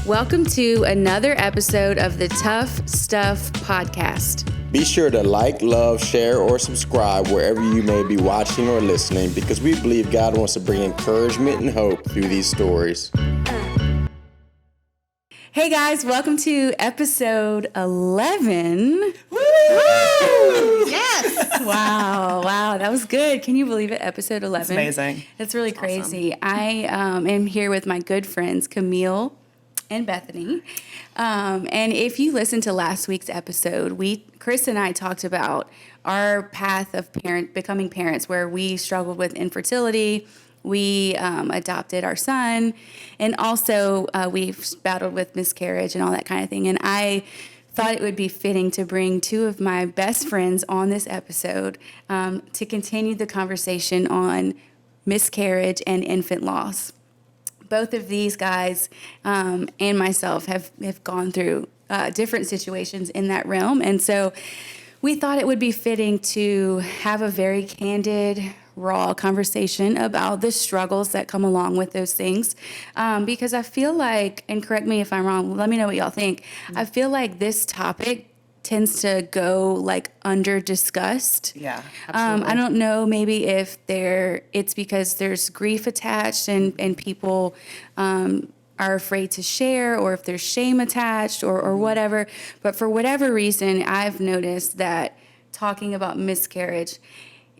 Welcome to another episode of the Tough Stuff Podcast. Be sure to like, love, share, or subscribe wherever you may be watching or listening, because we believe God wants to bring encouragement and hope through these stories. Hey guys, welcome to episode 11. Woo! Yes! Wow, that was good. Can you believe it? Episode 11. It's amazing. That's really crazy. Awesome. I am here with my good friends, Camille and Bethany. And if you listened to last week's episode, Chris and I talked about our path of becoming parents, where we struggled with infertility. We adopted our son, and also we've battled with miscarriage and all that kind of thing. And I thought it would be fitting to bring two of my best friends on this episode to continue the conversation on miscarriage and infant loss. Both of these guys and myself have gone through different situations in that realm. And so we thought it would be fitting to have a very candid, raw conversation about the struggles that come along with those things. Because I feel like, and correct me if I'm wrong, let me know what y'all think. I feel like this topic tends to go like under discussed. Yeah, absolutely. I don't know, maybe if it's because there's grief attached and people are afraid to share, or if there's shame attached or whatever. But for whatever reason, I've noticed that talking about miscarriage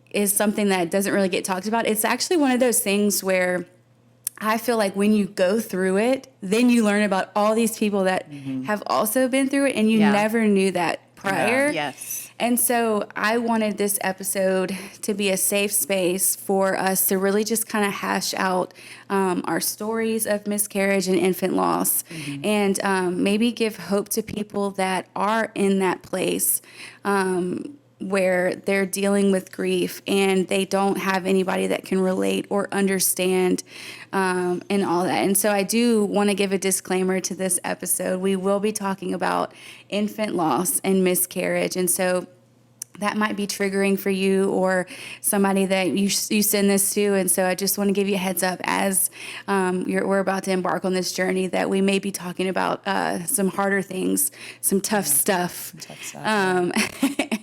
is something that doesn't really get talked about. It's actually one of those things where I feel like when you go through it, then you learn about all these people that have also been through it, and you never knew that prior. Yeah. Yes. And so I wanted this episode to be a safe space for us to really just kind of hash out our stories of miscarriage and infant loss, and maybe give hope to people that are in that place where they're dealing with grief and they don't have anybody that can relate or understand and all that. And so I do want to give a disclaimer to this episode. We will be talking about infant loss and miscarriage. And so that might be triggering for you or somebody that you send this to. And so I just want to give you a heads up as we're about to embark on this journey, that we may be talking about some harder things, some tough stuff.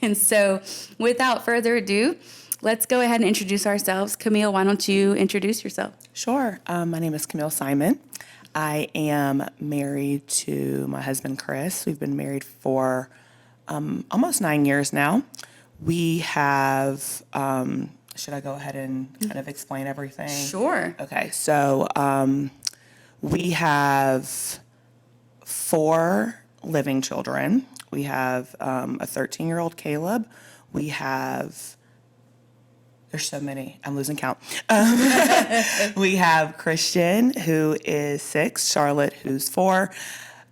And so without further ado, let's go ahead and introduce ourselves. Camille, why don't you introduce yourself? Sure. My name is Camille Simon. I am married to my husband, Chris. We've been married for almost 9 years now. We have, should I go ahead and kind of explain everything? Sure. Okay, so we have 4 living children. We have a 13-year-old Caleb. We have, there's so many, I'm losing count. We have Christian, who is 6, Charlotte, who's 4,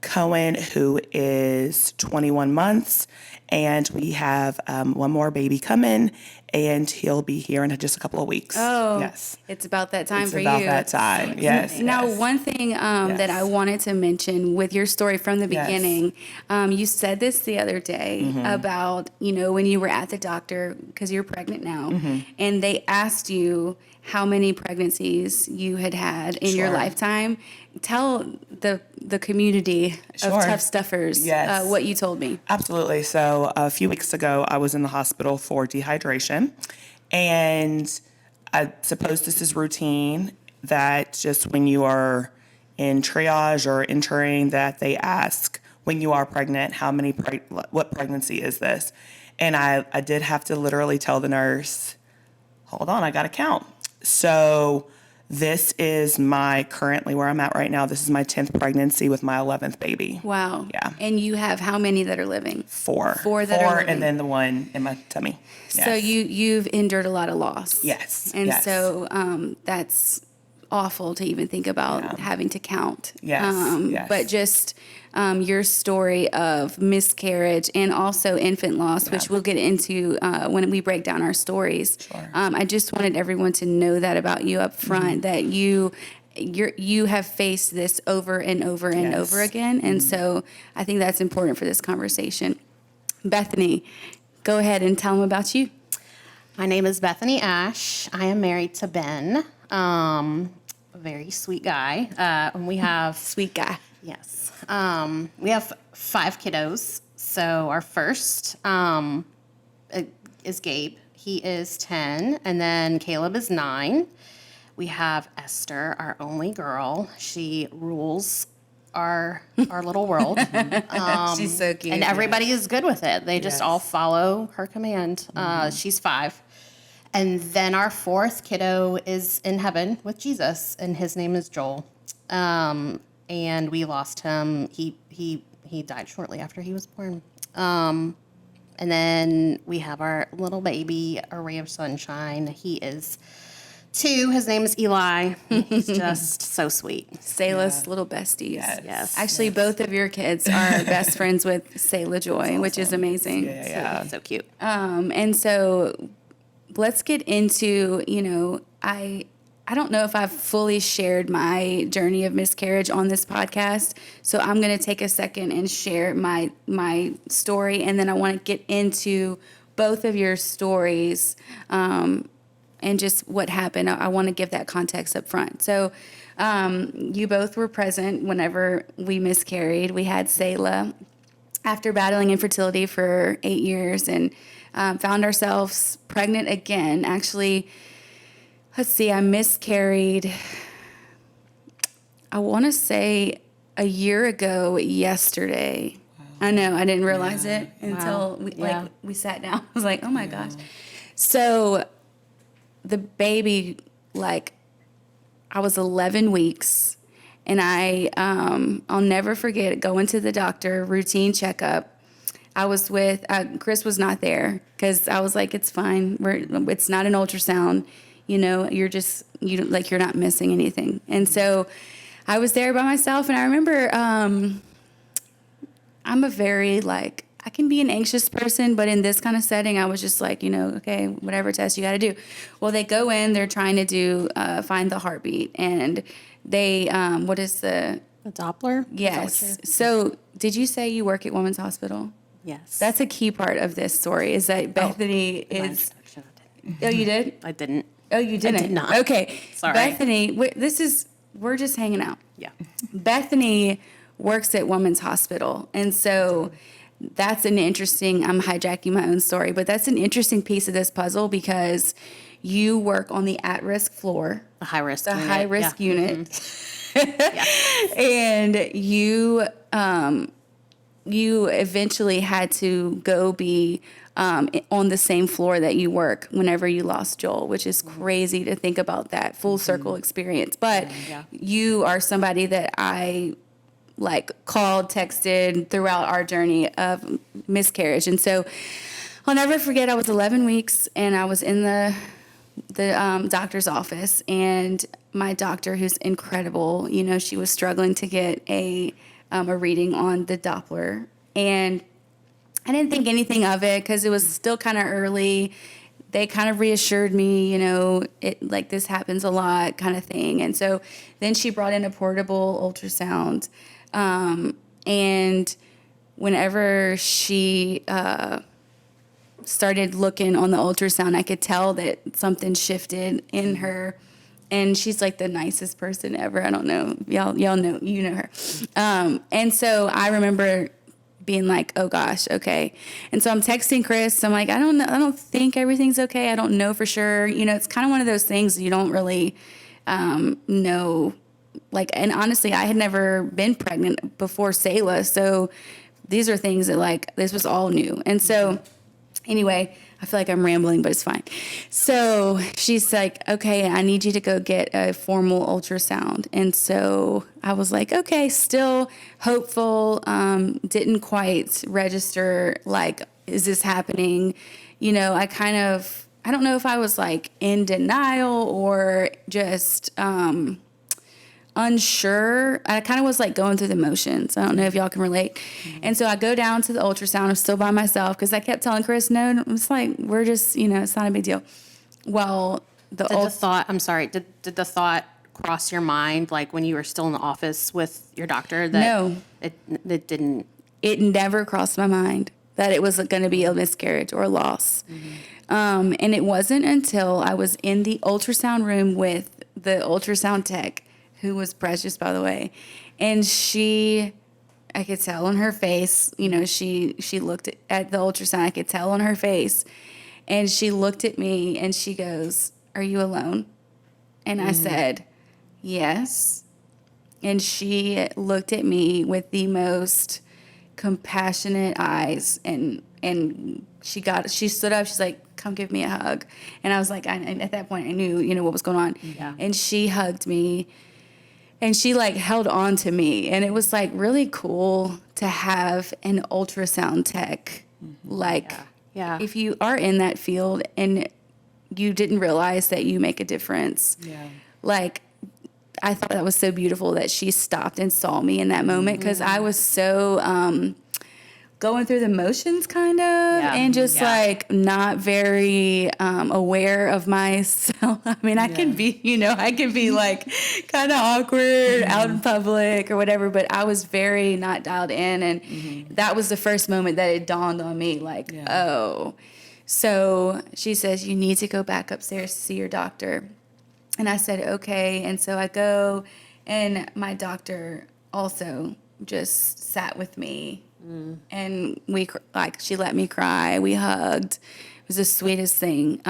Cohen, who is 21 months, and we have one more baby coming, and he'll be here in just a couple of weeks. Oh, yes. It's about that time for you. It's about that time, yes. Now, one thing that I wanted to mention with your story from the beginning, you said this the other day about, when you were at the doctor, because you're pregnant now, and they asked you how many pregnancies you had in your lifetime. Tell the community of tough stuffers what you told me. Absolutely. So a few weeks ago, I was in the hospital for dehydration, and I suppose this is routine, that just when you are in triage or entering, that they ask when you are pregnant, what pregnancy is this? And I did have to literally tell the nurse, hold on, I got to count. So this is currently where I'm at right now. This is my 10th pregnancy with my 11th baby. Wow. Yeah. And you have how many that are living? 4. 4 that are living. And then the one in my tummy. Yes. So you've endured a lot of loss. Yes. And so that's awful to even think about having to count. Yes. But just your story of miscarriage and also infant loss, which we'll get into when we break down our stories. Sure. I just wanted everyone to know that about you up front, that you have faced this over and over and over again. And so I think that's important for this conversation. Bethany, go ahead and tell them about you. My name is Bethany Ash. I am married to Ben. A very sweet guy. And we have Sweet guy. Yes. We have 5 kiddos. So our first is Gabe. He is 10, and then Caleb is 9. We have Esther, our only girl. She rules our little world. She's so cute. And everybody is good with it. They just Yes. all follow her command. She's 5. And then our 4th kiddo is in heaven with Jesus, and his name is Joel. And we lost him. He died shortly after he was born. And then we have our little baby, a ray of sunshine. He is 2. His name is Eli. He's just so sweet. Selah's little besties. Yes. Actually, both of your kids are best friends with Selah Joy, which is amazing. Yeah. So cute. And so let's get into, I don't know if I've fully shared my journey of miscarriage on this podcast. So I'm going to take a second and share my story. And then I want to get into both of your stories and just what happened. I want to give that context up front. So you both were present whenever we miscarried. We had Selah after battling infertility for 8 years and found ourselves pregnant again. Actually, let's see, I miscarried, I want to say a year ago yesterday. Wow. I know, I didn't realize it until we sat down. I was like, oh my gosh. So the baby, I was 11 weeks, and I'll never forget going to the doctor, routine checkup. I was with, Chris was not there because I was like, it's fine. It's not an ultrasound. You're not missing anything. And so I was there by myself, and I remember I'm a very, I can be an anxious person, but in this kind of setting, I was just like, okay, whatever test you got to do. Well, they go in, they're trying to do, find the heartbeat, and they, what is the... A Doppler? Yes. So did you say you work at Women's Hospital? Yes. That's a key part of this story, is that Bethany is... Oh, you did? I didn't. Oh, you didn't? I did not. Okay. Sorry. Bethany, we're just hanging out. Yeah. Bethany works at Women's Hospital. And so that's an interesting, I'm hijacking my own story, but that's an interesting piece of this puzzle because you work on the at-risk floor. The high-risk The unit. high-risk Yeah. unit. And you eventually had to go be on the same floor that you work whenever you lost Joel, which is crazy to think about that full circle experience. But you are somebody that I called, texted throughout our journey of miscarriage. And so I'll never forget, I was 11 weeks and I was in the doctor's office, and my doctor, who's incredible, she was struggling to get a reading on the Doppler, and I didn't think anything of it because it was still kind of early. They kind of reassured me, this happens a lot kind of thing. And so then she brought in a portable ultrasound. And whenever she started looking on the ultrasound, I could tell that something shifted in her. And she's like the nicest person ever. I don't know. Y'all know, her. And so I remember being like, oh gosh, okay. And so I'm texting Chris. I'm like, I don't think everything's okay. I don't know for sure. It's kind of one of those things you don't really know. And honestly, I had never been pregnant before Selah. So these are things that this was all new. And so anyway, I feel like I'm rambling, but it's fine. So she's like, okay, I need you to go get a formal ultrasound. And so I was like, okay, still hopeful. Didn't quite register, is this happening? I don't know if I was in denial or just unsure. I kind of was going through the motions. I don't know if y'all can relate. And so I go down to the ultrasound. I'm still by myself because I kept telling Chris, no, it's we're just, it's not a big deal. Well, Did the thought cross your mind when you were still in the office with your doctor? No. It didn't. It never crossed my mind that it was going to be a miscarriage or a loss. And it wasn't until I was in the ultrasound room with the ultrasound tech, who was precious, by the way. And I could tell on her face, she looked at the ultrasound. I could tell on her face. And she looked at me and she goes, "Are you alone?" And I said, "Yes." And she looked at me with the most compassionate eyes, and she stood up. She's like, "Come give me a hug." And I was like, and at that point I knew, what was going on. Yeah. And she hugged me. And she like held on to me, and it was like really cool to have an ultrasound tech. Like, Yeah. if you are in that field and you didn't realize that you make a difference, like, I thought that was so beautiful that she stopped and saw me in that moment, because I was so going through the motions kind of, and just like not very aware of myself. I mean, I can be like kind of awkward out in public or whatever, but I was very not dialed in. And that was the first moment that it dawned on me, like, oh. So she says, "You need to go back upstairs to see your doctor." And I said, "Okay." And so I go, and my doctor also just sat with me. And she let me cry. We hugged. It was the sweetest thing.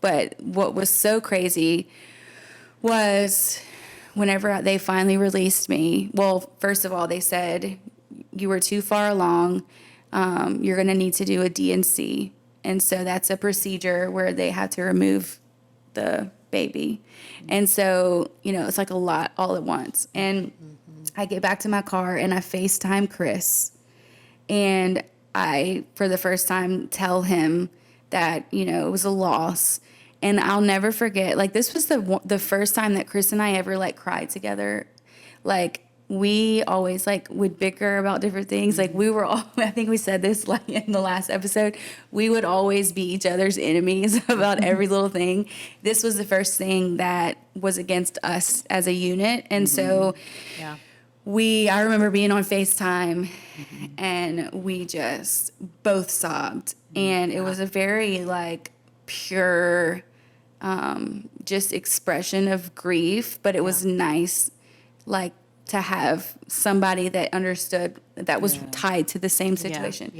But what was so crazy was whenever they finally released me, well, first of all, they said, "You were too far along. You're going to need to do a DNC." And so that's a procedure where they have to remove the baby. And so, it's like a lot all at once. And I get back to my car and I FaceTime Chris. And I, for the first time, tell him that, it was a loss. And I'll never forget, like, this was the first time that Chris and I ever, like, cried together. Like, we always, like, would bicker about different things. Like, we were all, I think we said this, like, in the last episode, we would always be each other's enemies about every little thing. This was the first thing that was against us as a unit. And so I remember being on FaceTime, and we just both sobbed. And it was a very, like, pure just expression of grief, but it was nice, like, to have somebody that understood that was tied to the same situation.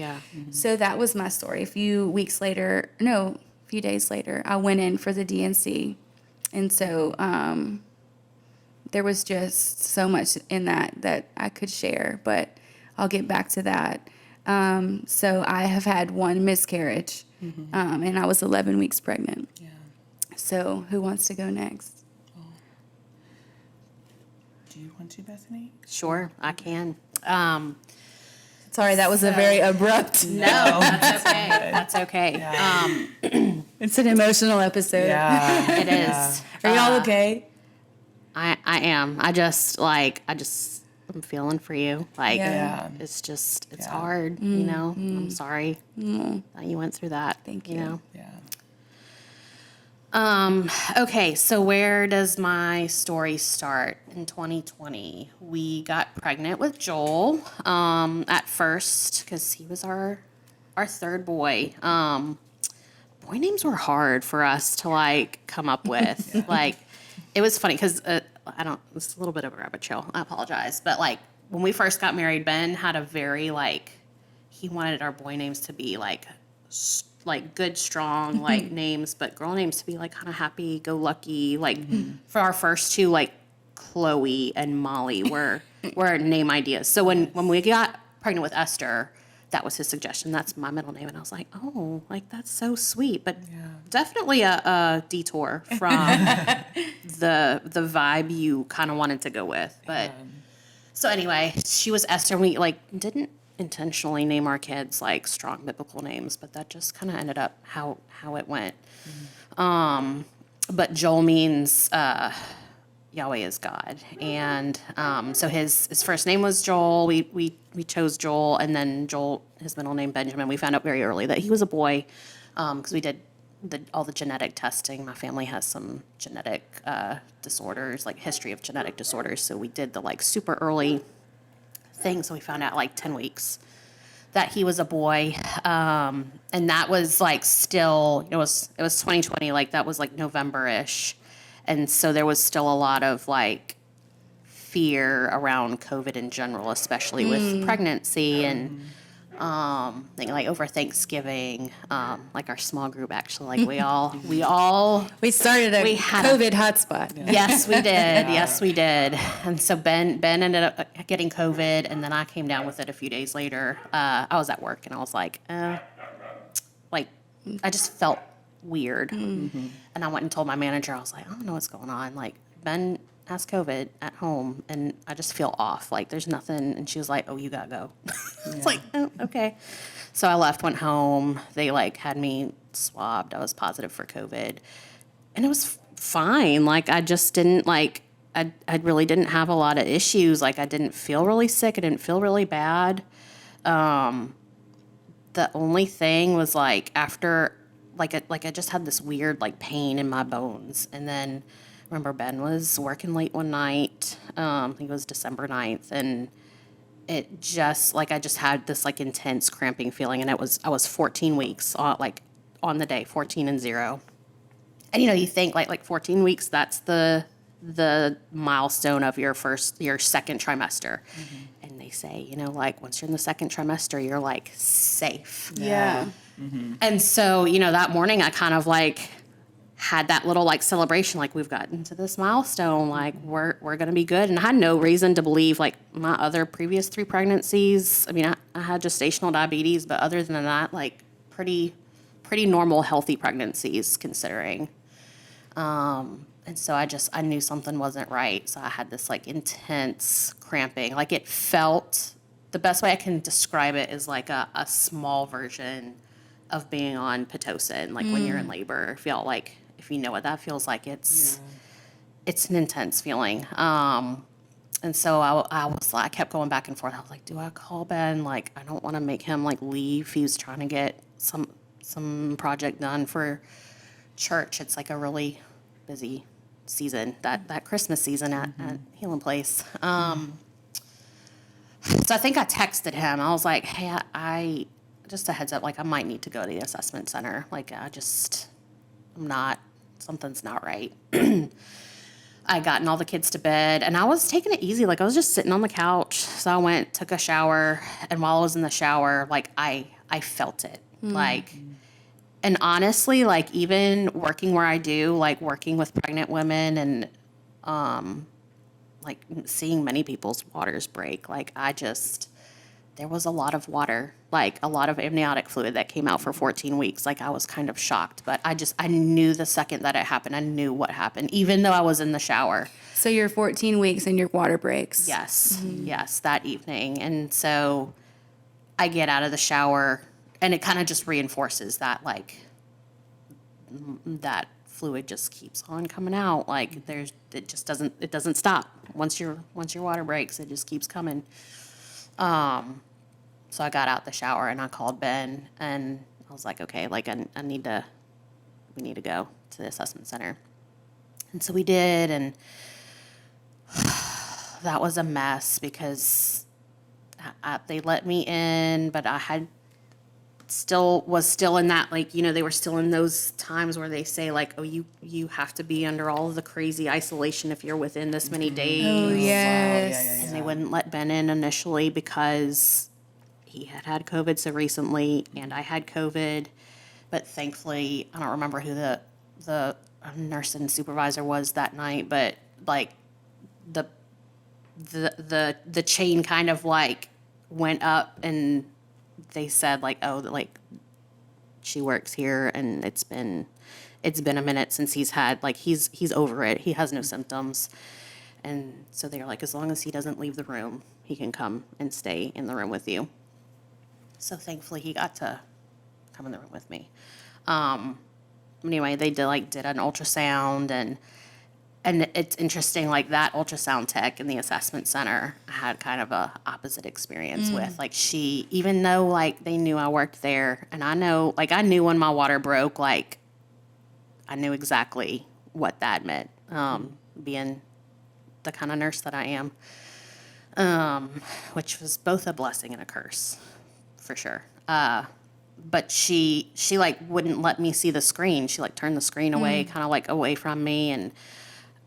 So that was my story. A few days later, I went in for the DNC. And so there was just so much in that I could share, but I'll get back to that. So I have had one miscarriage, and I was 11 weeks pregnant. So who wants to go next? Do you want to, Bethany? Sure, I can. Sorry, that was a very abrupt. No, that's okay. That's okay. Yeah. It's an emotional episode. Yeah. It is. Are y'all okay? I am. I'm feeling for you. Like, Yeah. it's hard, I'm sorry that you went through that. Thank you. You know? Yeah. Okay, so where does my story start? In 2020, we got pregnant with Joel at first because he was our third boy. Boy names were hard for us to, like, come up with. Like, it was funny because it's a little bit of a rabbit trail. I apologize. But, like, when we first got married, Ben had a very, like, he wanted our boy names to be, like good, strong, like, names, but girl names to be, like, kind of happy-go-lucky. Like, for our first two, like, Chloe and Molly were name ideas. So when we got pregnant with Esther, that was his suggestion. That's my middle name. And I was like, oh, like, that's so sweet. But definitely a detour from the vibe you kind of wanted to go with. But so anyway, she was Esther. We, like, didn't intentionally name our kids, like, strong biblical names, but that just kind of ended up how it went. But Joel means Yahweh is God. And so his first name was Joel. We chose Joel, and then Joel, his middle name Benjamin. We found out very early that he was a boy because we did all the genetic testing. My family has some genetic disorders, like history of genetic disorders. So we did the, like, super early thing. So we found out, like, 10 weeks that he was a boy. And that was, like, still, it was 2020, like, that was, like, November-ish. And so there was still a lot of, like, fear around COVID in general, especially with pregnancy and like over Thanksgiving, like our small group actually, like we all We started a had COVID hotspot. Yes, we did. Yes, we did. And so Ben ended up getting COVID, and then I came down with it a few days later. I was at work, and I was like I just felt weird. And I went and told my manager, I was like, I don't know what's going on. Like, Ben has COVID at home, and I just feel off. Like, there's nothing. And she was like, oh, you got to go. It's like, oh, okay. So I left, went home. They, like, had me swabbed. I was positive for COVID. And it was fine. Like, I just didn't, like, I really didn't have a lot of issues. Like, I didn't feel really sick. I didn't feel really bad. The only thing was, like, after, I just had this weird, like, pain in my bones. And then, I remember Ben was working late one night. I think it was December 9th. And it just, like, I just had this, like, intense cramping feeling. And I was 14 weeks, on the day, 14 and 0. And, you think, like 14 weeks, that's the milestone of your second trimester. And they say, like, once you're in the second trimester, you're, like, safe. Yeah. And so, that morning I kind of, like, had that little, like, celebration, like, we've gotten to this milestone, like, we're going to be good. And I had no reason to believe, like, my other previous 3 pregnancies. I mean, I had gestational diabetes, but other than that, like, pretty normal, healthy pregnancies, considering. And so I knew something wasn't right. So I had this, like, intense cramping. Like, it felt, the best way I can describe it is like a small version of being on Pitocin, like when you're in labor. Feel like, if you know what that feels like, it's an intense feeling. And so I kept going back and forth. I was like, do I call Ben? Like, I don't want to make him, like, leave. He was trying to get some project done for church. It's like a really busy season, that Christmas season at Healing Place. So I think I texted him. I was like, hey, I just a heads up, like, I might need to go to the assessment center. Like, something's not right. I gotten all the kids to bed, and I was taking it easy. Like, I was just sitting on the couch. So I went, took a shower, and while I was in the shower, like, I felt it. Like, and honestly, like, even working where I do, like, working with pregnant women and, like, seeing many people's waters break, like, there was a lot of water, like, a lot of amniotic fluid that came out for 14 weeks. Like, I was kind of shocked, but I knew the second that it happened, I knew what happened, even though I was in the shower. So you're 14 weeks and your water breaks. Yes, yes, that evening. And so I get out of the shower, and it kind of just reinforces that, like, that fluid just keeps on coming out. Like, it doesn't stop. Once your water breaks, it just keeps coming. So I got out the shower and I called Ben, and I was like, okay, like, we need to go to the assessment center. And so we did, and that was a mess because they let me in, but I was still in that, like, they were still in those times where they say, like, oh, you have to be under all of the crazy isolation if you're within this many days. Oh, yes. And they wouldn't let Ben in initially because he had COVID so recently, and I had COVID. But thankfully, I don't remember who the nurse and supervisor was that night, but, like, the chain kind of, like, went up, and they said, like, oh, like, she works here, and it's been a minute since he's had, like, he's over it. He has no symptoms. And so they were like, as long as he doesn't leave the room, he can come and stay in the room with you. So thankfully he got to come in the room with me. Anyway, they did an ultrasound, and it's interesting, like, that ultrasound tech in the assessment center I had kind of a opposite experience with. Like, even though, like, they knew I worked there, and I knew when my water broke, like, I knew exactly what that meant, being the kind of nurse that I am, which was both a blessing and a curse, for sure. But she like, wouldn't let me see the screen. She, like, turned the screen away, kind of, like, away from me, and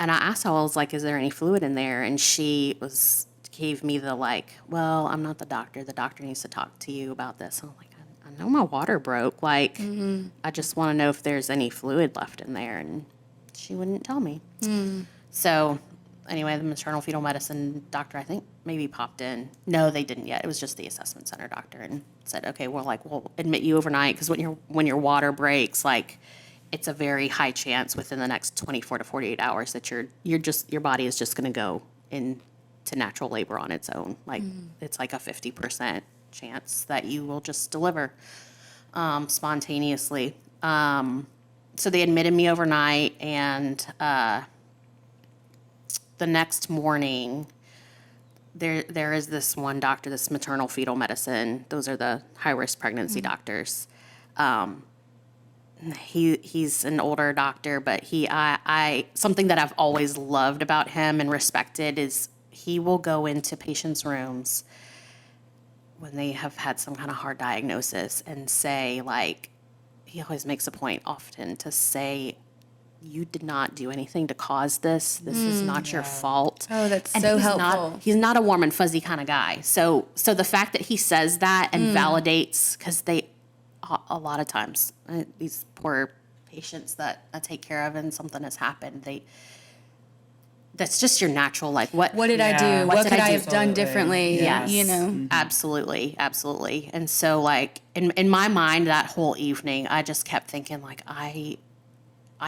And I asked her, I was like, is there any fluid in there? And she gave me the like, well, I'm not the doctor. The doctor needs to talk to you about this. I'm like, I know my water broke. Like, I just want to know if there's any fluid left in there. And she wouldn't tell me. So anyway, the maternal fetal medicine doctor, I think, maybe popped in. No, they didn't yet. It was just the assessment center doctor, and said, okay, we'll admit you overnight, because when your water breaks, like, it's a very high chance within the next 24 to 48 hours that your body is just going to go into natural labor on its own. Like, it's like a 50% chance that you will just deliver spontaneously. So they admitted me overnight, and the next morning, there is this one doctor, this maternal fetal medicine. Those are the high-risk pregnancy doctors. He's an older doctor, but I something that I've always loved about him and respected is he will go into patients' rooms when they have had some kind of hard diagnosis and say, like, he always makes a point often to say, you did not do anything to cause this. This is not your fault. Oh, that's and so he's helpful. He's not a warm and fuzzy kind of guy. So the fact that he says that and validates, because a lot of times, these poor patients that I take care of and something has happened, that's just your natural, like, what did I do? What could I have done differently? Yes. You know? Absolutely. And so, like, in my mind that whole evening, I just kept thinking, like, I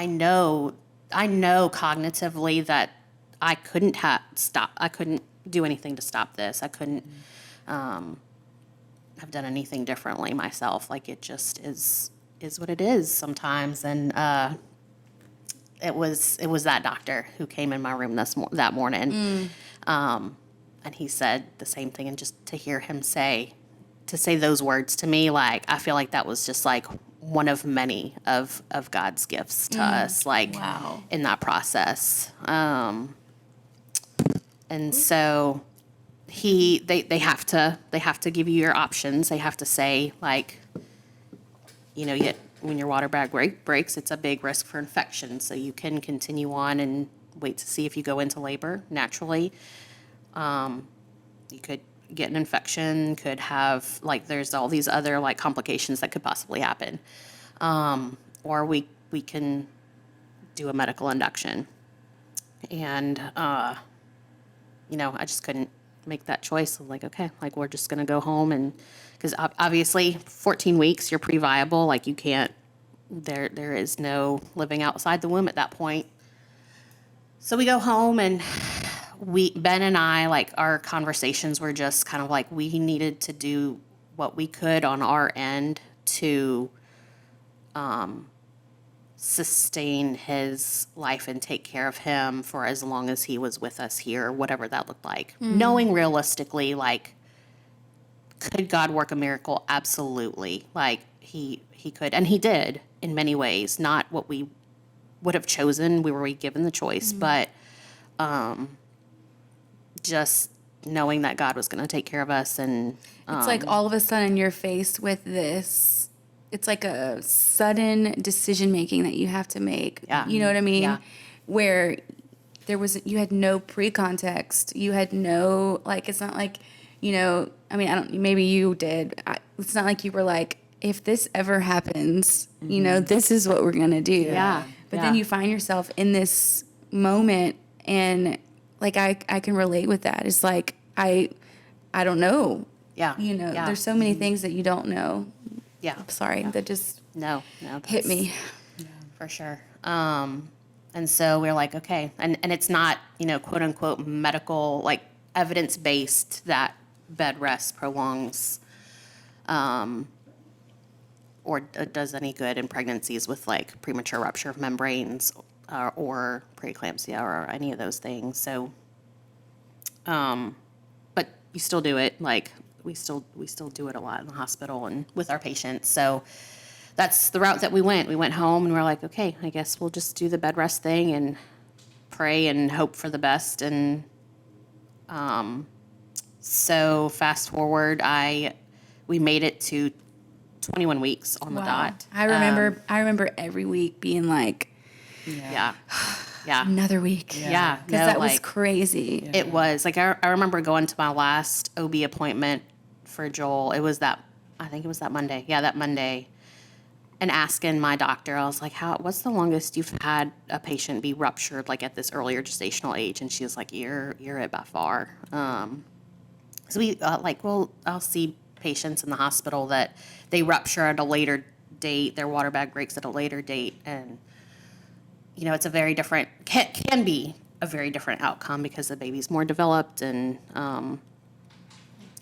know cognitively that I couldn't do anything to stop this. I couldn't have done anything differently myself. Like, it just is what it is sometimes. And it was that doctor who came in my room that morning. And he said the same thing. And just to hear him say those words to me, like, I feel like that was just like one of many of God's gifts to us, like, Wow. in that process. And so they have to give you your options. They have to say, like, you know, when your water bag breaks, it's a big risk for infection. So you can continue on and wait to see if you go into labor naturally. You could get an infection, could have, like, there's all these other, like, complications that could possibly happen. Or we can do a medical induction. And, you know, I just couldn't make that choice. I'm like, okay, like, we're just going to go home. And because obviously 14 weeks, you're pre-viable. Like, you can't, there is no living outside the womb at that point. So we go home, and Ben and I, like, our conversations were just kind of like, we needed to do what we could on our end to sustain his life and take care of him for as long as he was with us here, whatever that looked like. Knowing realistically, like, could God work a miracle? Absolutely. Like, he could, and he did in many ways. Not what we would have chosen, we were given the choice, but just knowing that God was going to take care of us. And It's like all of a sudden you're faced with this. It's like a sudden decision making that you have to make. Yeah. You know what I mean? Yeah. Where you had no pre-context. You had no, like, it's not like, you know, I mean, maybe you did. It's not like you were like, if this ever happens, you know, this is what we're going to do. Yeah. But then you find yourself in this moment, and, like, I can relate with that. It's like, I don't know. Yeah. You know, Yeah. there's so many things that you don't know. Yeah. Sorry, that just No, hit me. for sure. And so we're like, okay, and it's not, you know, quote unquote medical, like, evidence based that bed rest prolongs or does any good in pregnancies with, like, premature rupture of membranes or preeclampsia or any of those things. So, but you still do it. Like, we still do it a lot in the hospital and with our patients. So that's the route that we went. We went home and we're like, okay, I guess we'll just do the bed rest thing and pray and hope for the best. And so fast forward, we made it to 21 weeks on the dot. I remember every week being like, Yeah. Yeah. Another week. Yeah. Because that was crazy. It was. Like, I remember going to my last OB appointment for Joel. It was I think it was that Monday. Yeah, that Monday. And asking my doctor, I was like, what's the longest you've had a patient be ruptured, like, at this earlier gestational age? And she was like, you're it by far. So we, I'll see patients in the hospital that they rupture at a later date, their water bag breaks at a later date, and, it's a very different, can be a very different outcome because the baby's more developed, and,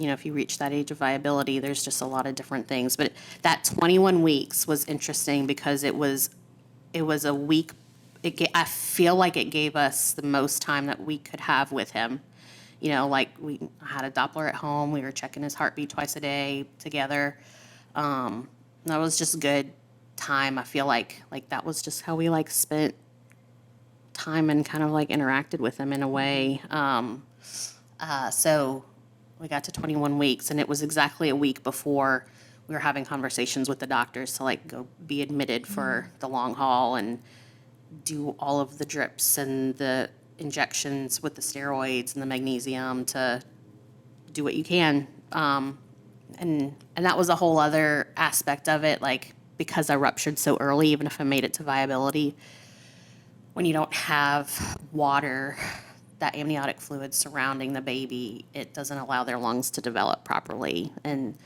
if you reach that age of viability, there's just a lot of different things. But that 21 weeks was interesting because it was a week. I feel like it gave us the most time that we could have with him. We had a Doppler at home. We were checking his heartbeat twice a day together. That was just good time. I feel like that was just how we spent time and kind of interacted with him in a way. So we got to 21 weeks, and it was exactly a week before we were having conversations with the doctors to go be admitted for the long haul and do all of the drips and the injections with the steroids and the magnesium to do what you can. And that was a whole other aspect of it, because I ruptured so early, even if I made it to viability, when you don't have water, that amniotic fluid surrounding the baby, it doesn't allow their lungs to develop properly. And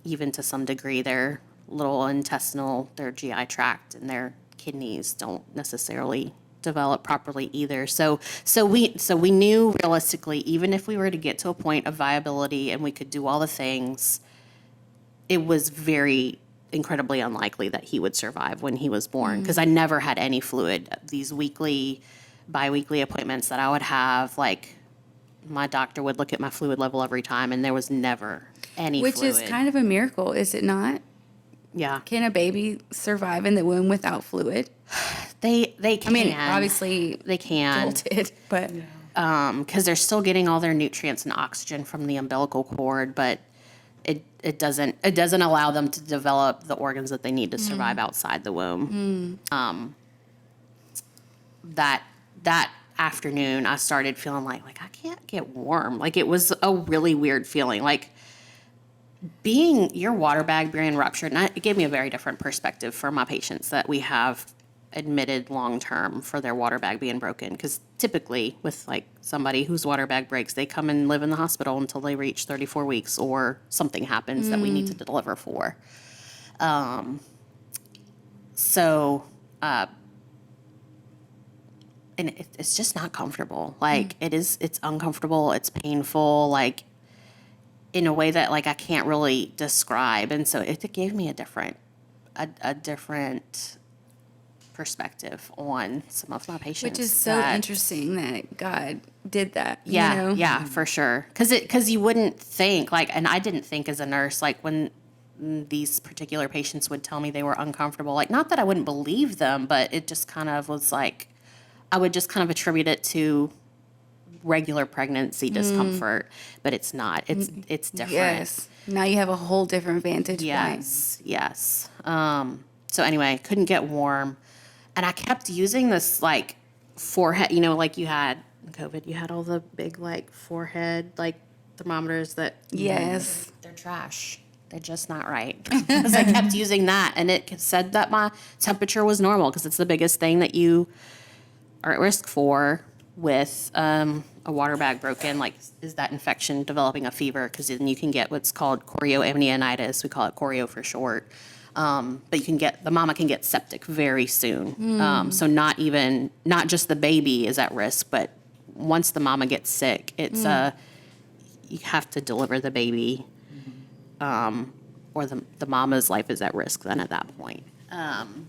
even to some degree, their little intestinal, their GI tract and their kidneys don't necessarily develop properly either. So we knew realistically, even if we were to get to a point of viability and we could do all the things, it was very incredibly unlikely that he would survive when he was born, because I never had any fluid. These biweekly appointments that I would have, my doctor would look at my fluid level every time, and there was never any Which fluid. is kind of a miracle, is it not? Yeah. Can a baby survive in the womb without fluid? They can. I mean, obviously they can. jolted, but Because they're still getting all their nutrients and oxygen from the umbilical cord, but it doesn't allow them to develop the organs that they need to survive outside the womb. That afternoon, I started feeling like I can't get warm. It was a really weird feeling. Being your water bag being ruptured, and it gave me a very different perspective for my patients that we have admitted long-term for their water bag being broken. Because typically with somebody whose water bag breaks, they come and live in the hospital until they reach 34 weeks or something happens that we need to deliver for. And it's just not comfortable. It's uncomfortable. It's painful, in a way that I can't really describe. And so it gave me a different perspective on some of my patients. which is so interesting that God did that. Yeah, yeah, for sure. Because you wouldn't think, and I didn't think as a nurse, when these particular patients would tell me they were uncomfortable, not that I wouldn't believe them, but it just kind of was I would just kind of attribute it to regular pregnancy discomfort, but it's not. It's different. Yes. Now you have a whole different vantage point. Yes. So anyway, couldn't get warm. And I kept using this forehead, you had in COVID, you had all the big forehead thermometers that Yes. they're trash. They're just not right. Because I kept using that, and it said that my temperature was normal, because it's the biggest thing that you are at risk for with a water bag broken, is that infection developing a fever, because then you can get what's called chorioamnionitis. We call it chorio for short. But the mama can get septic very soon. So not just the baby is at risk, but once the mama gets sick, it's you have to deliver the baby, or the mama's life is at risk then at that point. And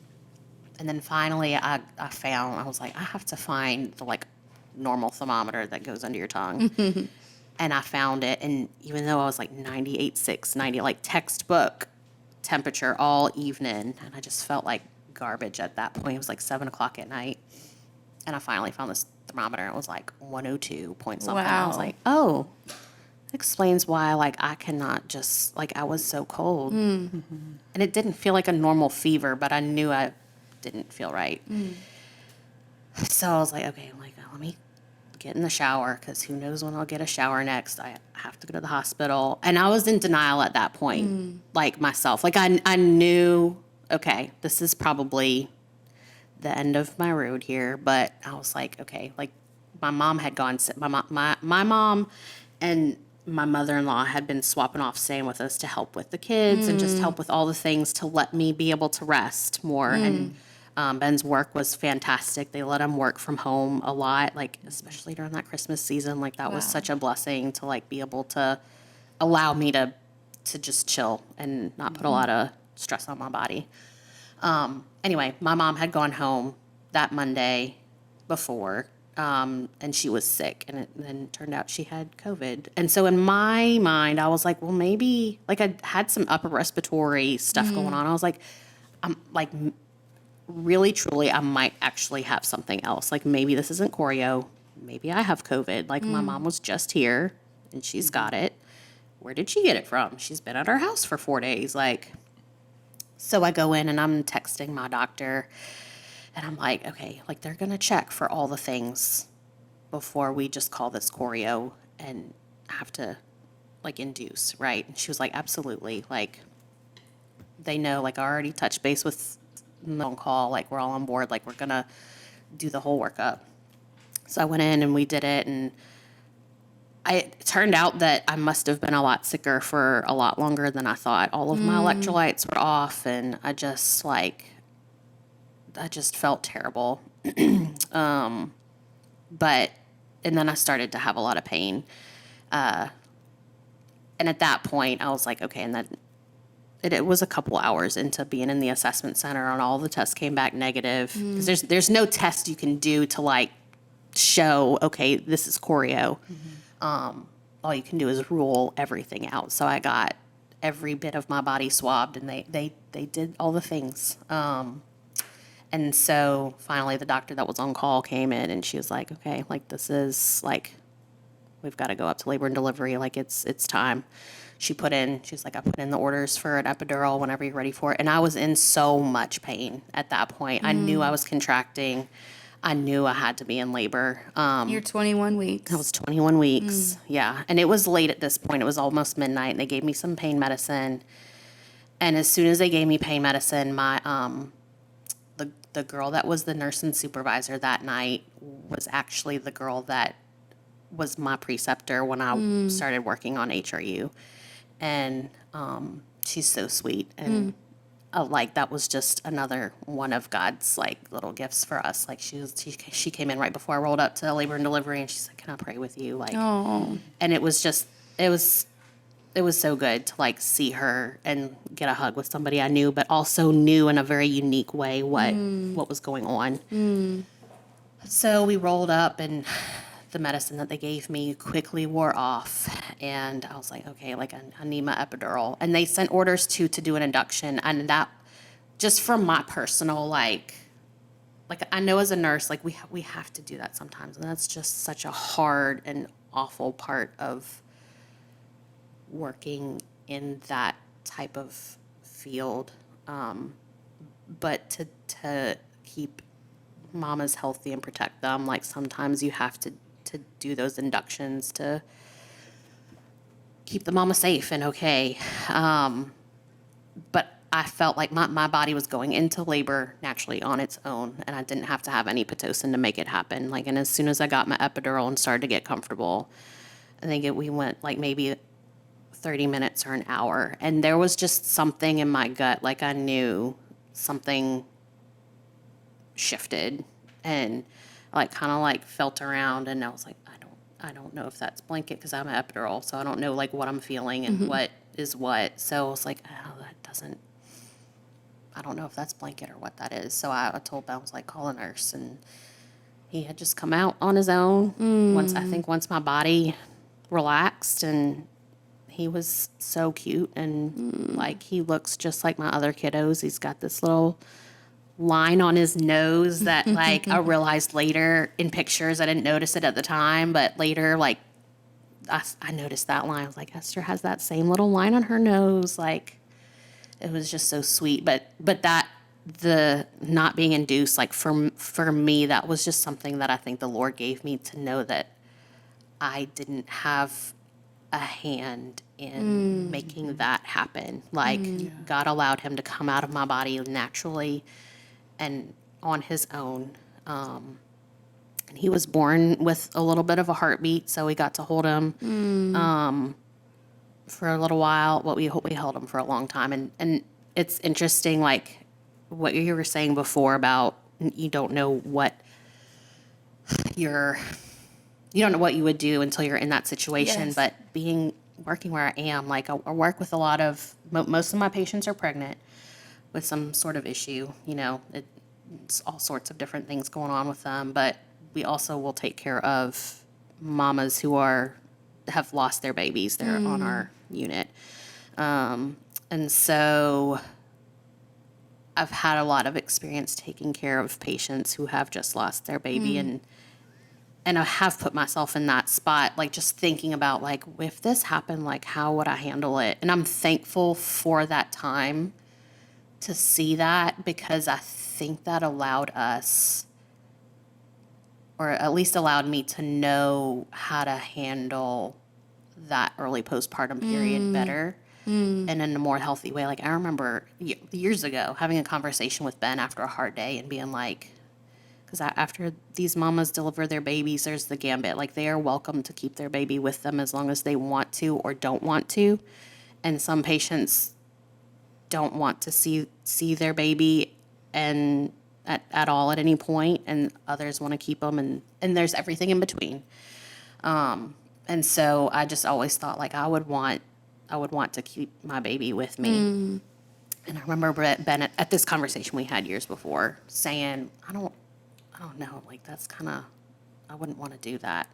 then finally I was like, I have to find the normal thermometer that goes under your tongue. And I found it, and even though I was 98.6, 90, textbook temperature all evening, and I just felt like garbage at that point. It was 7:00 at night, and I finally found this thermometer. It was 102 point something. I was Wow. like, oh, that explains why I cannot just I was so cold, and it didn't feel like a normal fever, but I knew I didn't feel right. So I was like, okay, I'm like, let me get in the shower because who knows when I'll get a shower next. I have to go to the hospital. And I was in denial at that point, like myself. Like I knew, okay, this is probably the end of my road here. But I was like, okay, like my mom had gone, my mom and my mother-in-law had been swapping off staying with us to help with the kids and just help with all the things to let me be able to rest more. And Ben's work was fantastic. They let him work from home a lot, like especially during that Christmas season. Like that was such a blessing to like be able to allow me to just chill and not put a lot of stress on my body. Anyway, my mom had gone home that Monday before, and she was sick, and it then turned out she had COVID. And so in my mind, I was like, well, maybe, like I had some upper respiratory stuff going on. I was like, I'm like, really, truly, I might actually have something else. Like maybe this isn't choreo. Maybe I have COVID. Like my mom was just here, and she's got it. Where did she get it from? She's been at our house for 4 days. Like, so I go in and I'm texting my doctor and I'm like, okay, like they're going to check for all the things before we just call this choreo and have to like induce, right? And she was like, absolutely. Like they know, like I already touched base with the on call, like we're all on board, like we're going to do the whole workup. So I went in and we did it, and it turned out that I must have been a lot sicker for a lot longer than I thought. All of my electrolytes were off, and I just felt terrible. But, and then I started to have a lot of pain. And at that point, I was like, okay, and then it was a couple hours into being in the assessment center, and all the tests came back negative. Because there's no test you can do to like show, okay, this is choreo. All you can do is rule everything out. So I got every bit of my body swabbed, and they did all the things. And so finally the doctor that was on call came in, and she was like, okay, like this is like, we've got to go up to labor and delivery. Like it's time. She's like, I put in the orders for an epidural whenever you're ready for it. And I was in so much pain at that point. I knew I was contracting. I knew I had to be in labor. You're 21 weeks. I was 21 weeks. Yeah. And it was late at this point. It was almost midnight, and they gave me some pain medicine. And as soon as they gave me pain medicine, my, the girl that was the nursing supervisor that night was actually the girl that was my preceptor when I started working on HRU. And, she's so sweet. And, like that was just another one of God's like little gifts for us. Like she came in right before I rolled up to labor and delivery, and she's like, "Can I pray with you?" Like, and it was so good to like see her and get a hug with somebody I knew, but also knew in a very unique way what was going on. So we rolled up, and the medicine that they gave me quickly wore off, and I was like, okay, like I need my epidural. And they sent orders to do an induction, and that just from my personal like I know as a nurse, like we have to do that sometimes, and that's just such a hard and awful part of working in that type of field. But to keep mamas healthy and protect them, like sometimes you have to do those inductions to keep the mama safe and okay. But I felt like my body was going into labor naturally on its own, and I didn't have to have any Pitocin to make it happen. Like, and as soon as I got my epidural and started to get comfortable, I think we went like maybe 30 minutes or an hour, and there was just something in my gut, like I knew something shifted, and like kind of like felt around, and I was like, I don't know if that's blanket because I'm an epidural, so I don't know like what I'm feeling and what is what. So I was like, I don't know if that's blanket or what that is. So I told Ben, I was like, call a nurse, and he had just come out on his own. Once my body relaxed, and he was so cute, and like he looks just like my other kiddos. He's got this little line on his nose that like I realized later in pictures. I didn't notice it at the time, but later like I noticed that line. I was like, Esther has that same little line on her nose. Like it was just so sweet. But the not being induced, like for me, that was just something that I think the Lord gave me to know that I didn't have a hand in making that happen. Like God allowed him to come out of my body naturally and on his own. And he was born with a little bit of a heartbeat, so we got to hold him for a little while. But we held him for a long time, and it's interesting, like what you were saying before about you don't know what you don't know what you would do until you're in that situation. Yes. But working where I am, like I work with a lot of most of my patients are pregnant with some sort of issue. You know, it's all sorts of different things going on with them, but we also will take care of mamas who have lost their babies. They're on our unit. And so I've had a lot of experience taking care of patients who have just lost their baby, and I have put myself in that spot, like just thinking about like, if this happened, like how would I handle it? And I'm thankful for that time to see that, because I think that allowed us, or at least allowed me to know how to handle that early postpartum period better and in a more healthy way. Like I remember years ago having a conversation with Ben after a hard day and being like, because after these mamas deliver their babies, there's the gambit. Like they are welcome to keep their baby with them as long as they want to or don't want to. And some patients don't want to see their baby and at all at any point, and others want to keep them, and there's everything in between. And so I just always thought like I would want to keep my baby with me. And I remember Ben at this conversation we had years before saying, I don't know, like that's kind of, I wouldn't want to do that.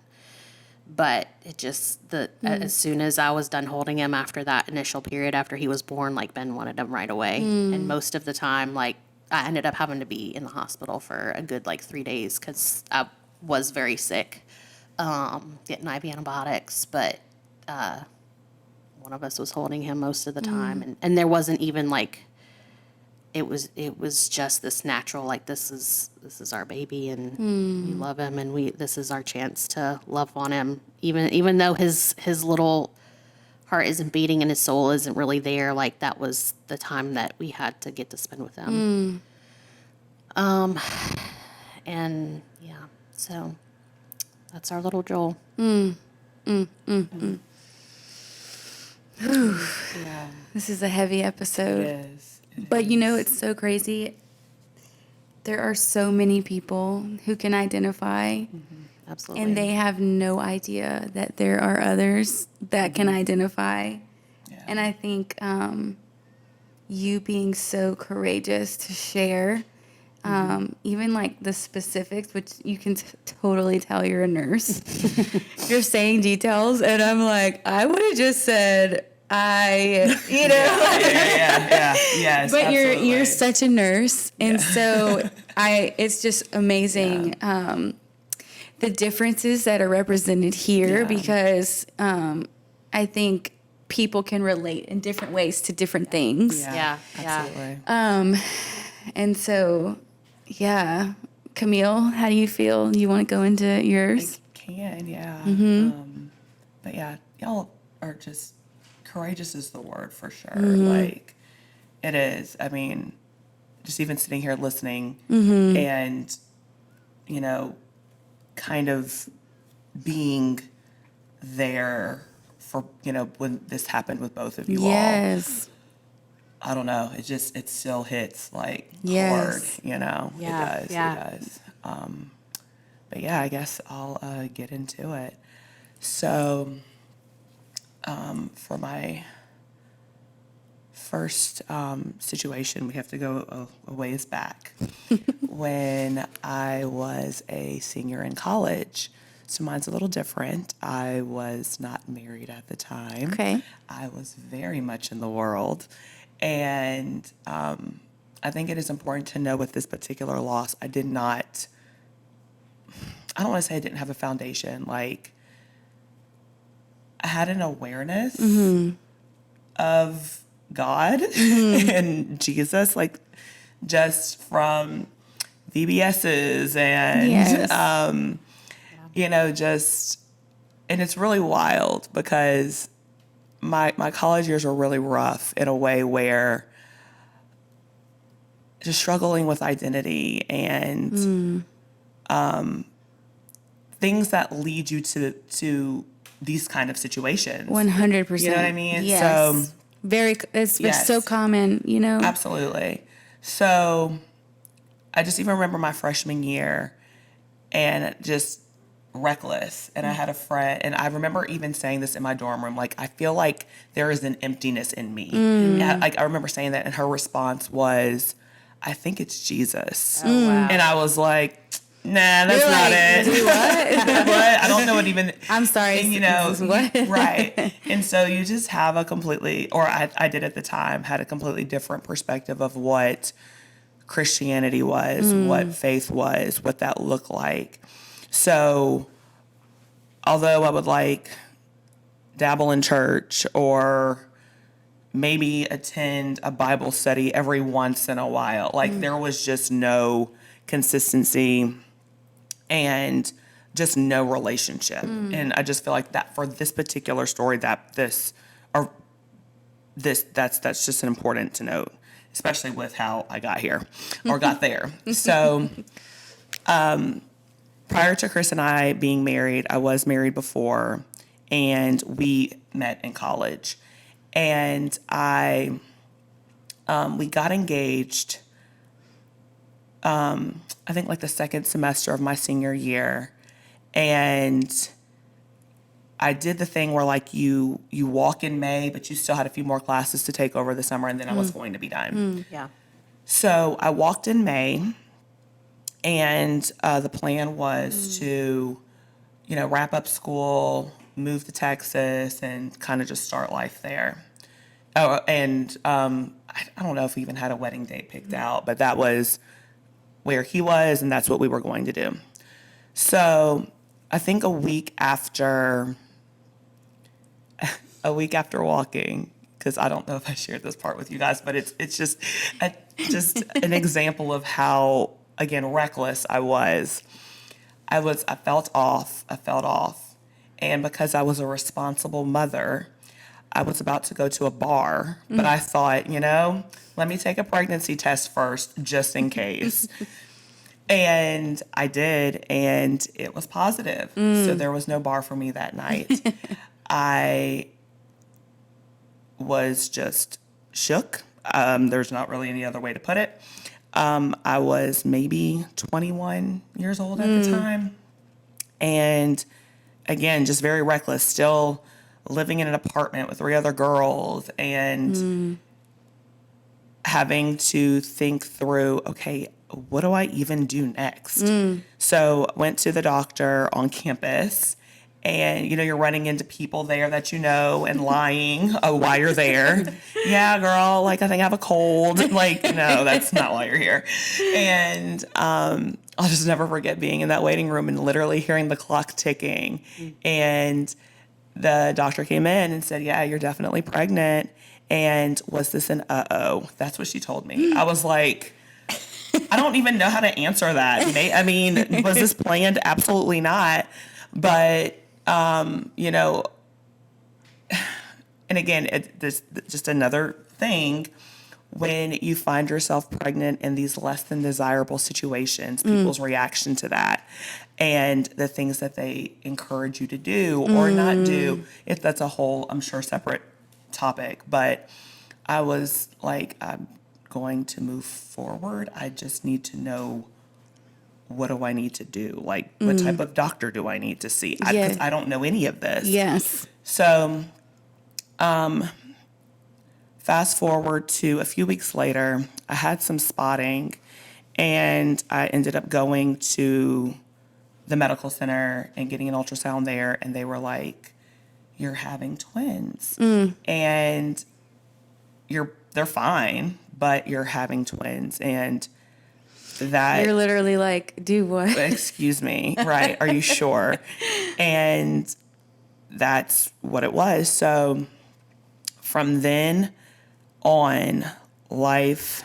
But it just, as soon as I was done holding him after that initial period after he was born, like Ben wanted him right away. And most of the time, like I ended up having to be in the hospital for a good like 3 days because I was very sick, getting IV antibiotics. But one of us was holding him most of the time. And there wasn't even like, it was just this natural, like this is our baby and we love him, and this is our chance to love on him, even though his little heart isn't beating and his soul isn't really there. Like that was the time that we had to get to spend with him. And yeah, so that's our little Joel. This is a heavy episode. It is. But you know, it's so crazy. There are so many people who can identify, Absolutely. and they have no idea that there are others that can identify. Yeah. And I think you being so courageous to share, even like the specifics, which you can totally tell you're a nurse. You're saying details, and I'm like, I would have just said, Yes. But you're absolutely. such a nurse, and so it's just amazing the differences that are represented here, because I think people can relate in different ways to different things. Yeah. Absolutely. And so, Camille, how do you feel? You want to go into yours? Can, yeah. But yeah, y'all are just, courageous is the word for sure. Like, it is. I mean, just even sitting here listening and, you know, kind of being there for, you know, when this happened with both of you all. Yes. I don't know. It still hits like Yes. hard, you know. Yeah, It does. yeah. It does. But yeah, I guess I'll get into it. So, for my first situation, we have to go a ways back. When I was a senior in college. So mine's a little different. I was not married at the time. Okay. I was very much in the world. And I think it is important to know with this particular loss, I don't want to say I didn't have a foundation. Like, I had an awareness of God and Jesus. Like, just from VBSs and, Yes. you know, just, and it's really wild because my college years were really rough in a way where just struggling with identity and things that lead you to these kind of situations. 100%. You know what I mean? Yes. So It's yes. so common, you know? Absolutely. So I just even remember my freshman year and just reckless. And I had a friend, and I remember even saying this in my dorm room, like, I feel like there is an emptiness in me. And I remember saying that, and her response was, I think it's Jesus. Oh, wow. And I was like, nah, that's You're not like, it. "Do what?" What? I don't know what even. I'm sorry. And, you know, this is what? right. And so you just have a completely, or I did at the time, had a completely different perspective of what Christianity was, what faith was, what that looked like. So although I would like dabble in church or maybe attend a Bible study every once in a while, like there was just no consistency and just no relationship. And I just feel like that for this particular story, that's just important to note, especially with how I got here or got there. So prior to Chris and I being married, I was married before, and we met in college. And we got engaged, I think like the second semester of my senior year. And I did the thing where like you walk in May, but you still had a few more classes to take over the summer, and then I was going to be done. Yeah. So I walked in May, and the plan was to, you know, wrap up school, move to Texas, and kind of just start life there. Oh, and I don't know if we even had a wedding date picked out, but that was where he was, and that's what we were going to do. So I think a week after walking, because I don't know if I shared this part with you guys, but it's just an example of how, again, reckless I was. I felt off, and because I was a responsible mother, I was about to go to a bar, but I thought, you know, let me take a pregnancy test first, just in case. And I did, and it was positive. So there was no bar for me that night. I was just shook. There's not really any other way to put it. I was maybe 21 years old at the time. And again, just very reckless, still living in an apartment with 3 other girls and having to think through, okay, what do I even do next? So went to the doctor on campus, and, you know, you're running into people there that you know and lying why you're there. Yeah, girl, like, I think I have a cold. Like, no, that's not why you're here. And I'll just never forget being in that waiting room and literally hearing the clock ticking. And the doctor came in and said, yeah, you're definitely pregnant. And was this an uh-oh? That's what she told me. I was like, I don't even know how to answer that. I mean, was this planned? Absolutely not. But, you know, and again, this just another thing, when you find yourself pregnant in these less than desirable situations, people's reaction to that and the things that they encourage you to do or not do, if that's a whole, I'm sure, separate topic. But I was like, I'm going to move forward. I just need to know, what do I need to do? Like, what type of doctor do I need to see? Because I don't know any of this. Yes. So, fast forward to a few weeks later, I had some spotting, and I ended up going to the medical center and getting an ultrasound there, and they were like, you're having twins. And they're fine, but you're having twins. And that... You're literally like, do what? Excuse me. Right. Are you sure? And that's what it was. So from then on, life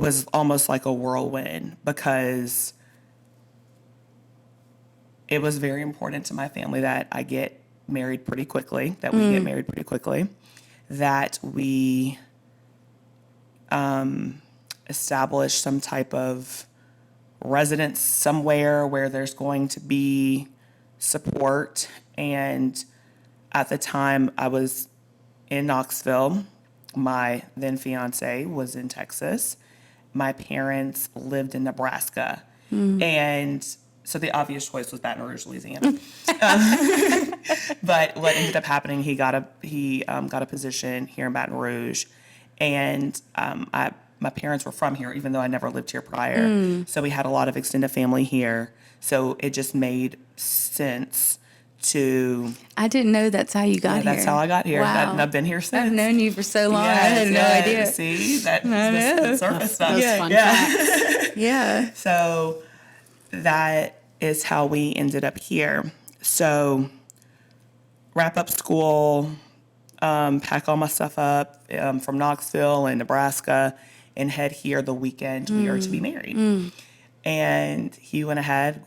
was almost like a whirlwind because it was very important to my family that I get married pretty quickly, that we get married pretty quickly, that we establish some type of residence somewhere where there's going to be support. And at the time I was in Knoxville, my then fiance was in Texas. My parents lived in Nebraska. And so the obvious choice was Baton Rouge, Louisiana. But what ended up happening, he got a position here in Baton Rouge, and my parents were from here, even though I never lived here prior. So we had a lot of extended family here. So it just made sense to. I didn't know that's how you got here. That's how I got here. Wow. I've been here since. I've known you for so long. Yes, I had no idea. See, that's the surface stuff. Those fun facts. Yeah. So that is how we ended up here. So wrap up school, pack all my stuff up from Knoxville and Nebraska, and head here the weekend we are to be married. And he went ahead,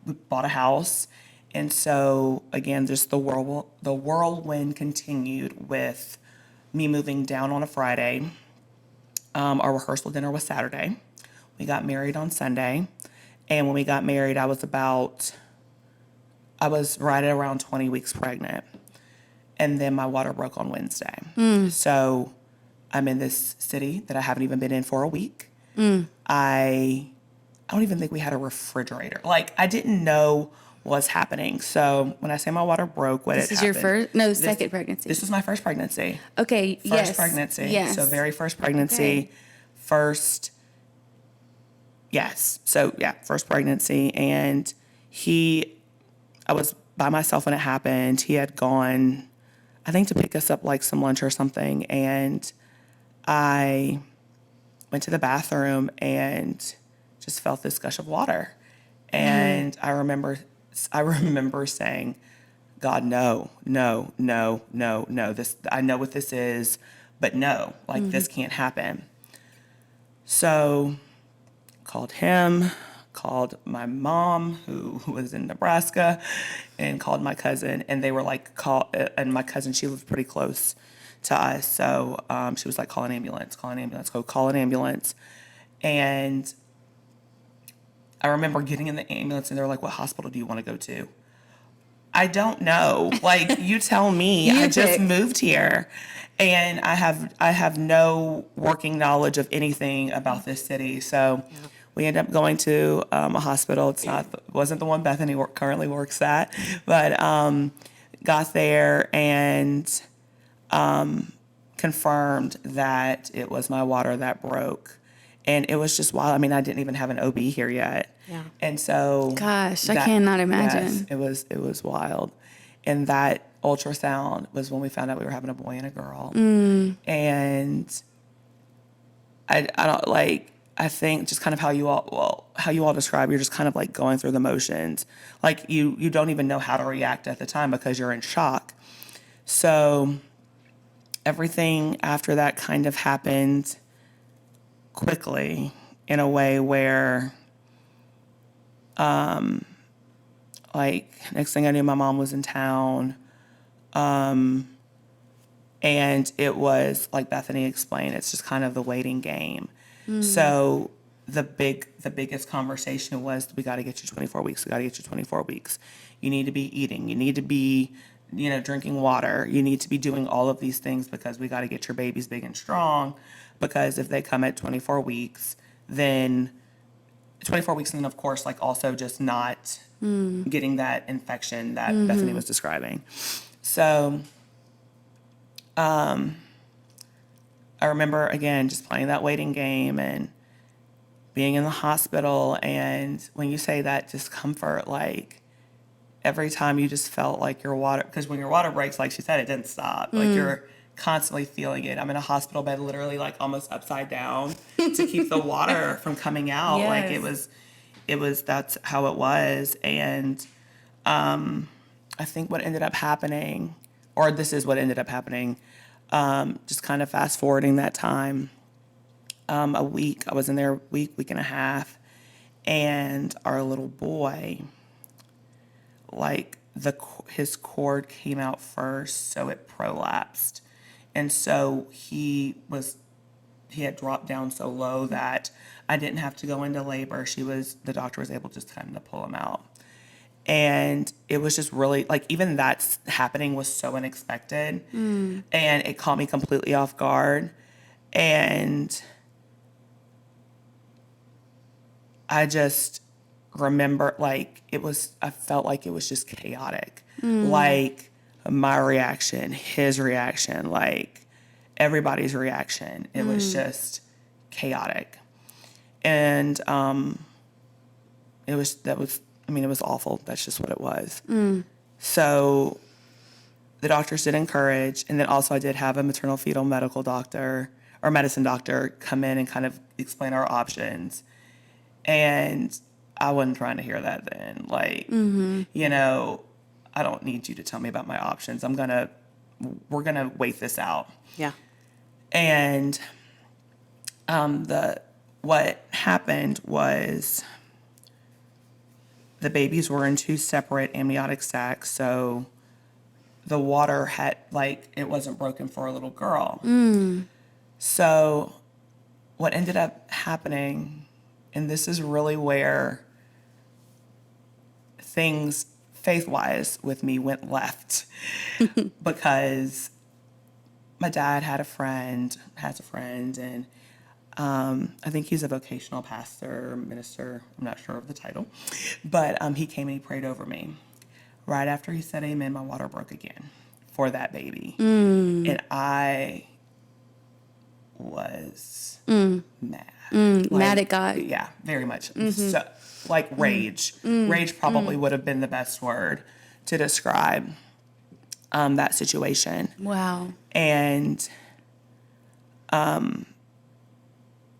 we bought a house. And so again, just the whirlwind continued with me moving down on a Friday. Our rehearsal dinner was Saturday. We got married on Sunday. And when we got married, I was right at around 20 weeks pregnant. And then my water broke on Wednesday. So I'm in this city that I haven't even been in for a week. I don't even think we had a refrigerator. Like, I didn't know what's happening. So when I say my water broke, what This is your first? No, second pregnancy. This was my first pregnancy. Okay. First pregnancy. Yes. So very first pregnancy. Okay. First pregnancy. And I was by myself when it happened. He had gone, I think, to pick us up like some lunch or something. And I went to the bathroom and just felt this gush of water. And I remember saying, God, no. This, I know what this is, but no, like this can't happen. So called him, called my mom, who was in Nebraska, and called my cousin. And they were like, and my cousin, she lived pretty close to us. So she was like, call an ambulance, go call an ambulance. And I remember getting in the ambulance and they were like, what hospital do you want to go to? I don't know. Like, you tell me. I just moved here and I have no working knowledge of anything about this city. So we ended up going to a hospital. It wasn't the one Bethany currently works at, but got there and confirmed that it was my water that broke. And it was just wild. I mean, I didn't even have an OB here yet. Yeah. And so Gosh, I cannot imagine. Yes, it was wild. And that ultrasound was when we found out we were having a boy and a girl. And I don't like, I think just kind of how you all describe, you're just kind of like going through the motions. Like you don't even know how to react at the time because you're in shock. So everything after that kind of happened quickly in a way where, like, next thing I knew, my mom was in town. And it was, like Bethany explained, it's just kind of the waiting game. So the biggest conversation was, we got to get you 24 weeks. We got to get you 24 weeks. You need to be eating. You need to be, drinking water. You need to be doing all of these things because we got to get your babies big and strong. Because if they come at 24 weeks, then 24 weeks, and then of course, like also just not getting that infection that Bethany was describing. So, I remember again, just playing that waiting game and being in the hospital. And when you say that discomfort, like every time you just felt like your water, because when your water breaks, like she said, it didn't stop. Like you're constantly feeling it. I'm in a hospital bed, literally like almost upside down to keep the water from coming out. Yes. Like it was, that's how it was. And I think what ended up happening, or this is what ended up happening, just kind of fast forwarding that time, a week. I was in there a week and a half. And our little boy, like his cord came out first, so it prolapsed. And so he had dropped down so low that I didn't have to go into labor. The doctor was able just kind of pull him out. And it was just really, like, even that's happening was so unexpected. And it caught me completely off guard. And I just remember, like, I felt like it was just chaotic. Like, my reaction, his reaction, like, everybody's reaction. It was just chaotic. And it was awful. That's just what it was. So the doctors did encourage, and then also I did have a maternal fetal medical doctor or medicine doctor come in and kind of explain our options. And I wasn't trying to hear that then. Like, you know, I don't need you to tell me about my options. We're gonna wait this out. Yeah. And what happened was the babies were in 2 separate amniotic sacs, so the water it wasn't broken for a little girl. So what ended up happening, and this is really where things faith-wise with me went left, because my dad has a friend, and I think he's a vocational pastor, minister, I'm not sure of the title, but he came and he prayed over me. Right after he said amen, my water broke again for that baby. And I was mad. Mad at God. Yeah, very much. So, like rage. Rage probably would have been the best word to describe that situation. Wow. And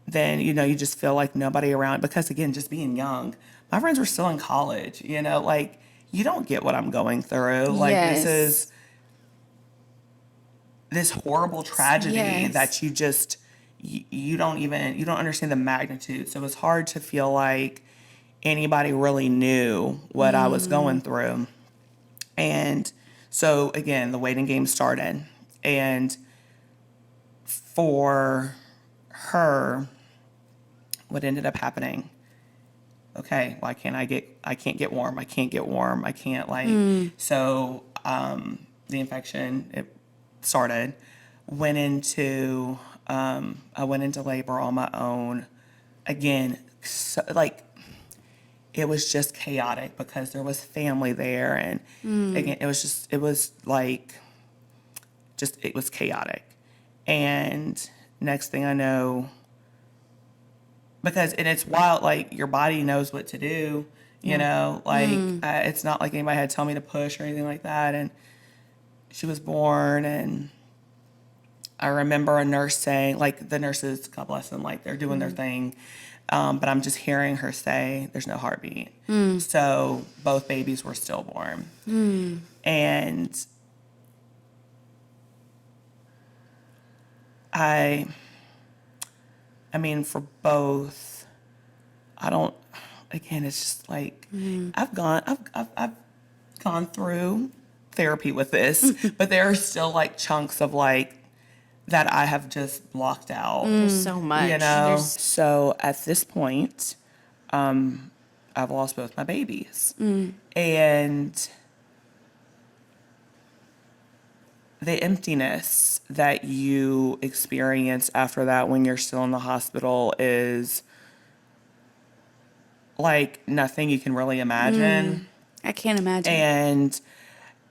then, you know, you just feel like nobody around, because again, just being young, my friends were still in college, you know, like, you don't get what I'm going through. Like, Yes. this is this horrible tragedy Yes. that you don't understand the magnitude. So it's hard to feel like anybody really knew what I was going through. And so again, the waiting game started. And for her, what ended up happening, okay, why can't I can't get warm. I can't so the infection, it started, I went into labor on my own. Again, so, like, it was just chaotic because there was family there. And again, it was chaotic. And next thing I know, and it's wild, like, your body knows what to do, you know, like, it's not like anybody had to tell me to push or anything like that. And she was born, and I remember a nurse saying, like, the nurses, God bless them, like, they're doing their thing. But I'm just hearing her say, there's no heartbeat. So both babies were stillborn. And I mean, for both, it's just like, I've gone through therapy with this, but there are still, like, chunks of, like, that I have just blocked out. There's so much. You know? So at this point, I've lost both my babies. And the emptiness that you experience after that when you're still in the hospital is like nothing you can really imagine. I can't imagine. And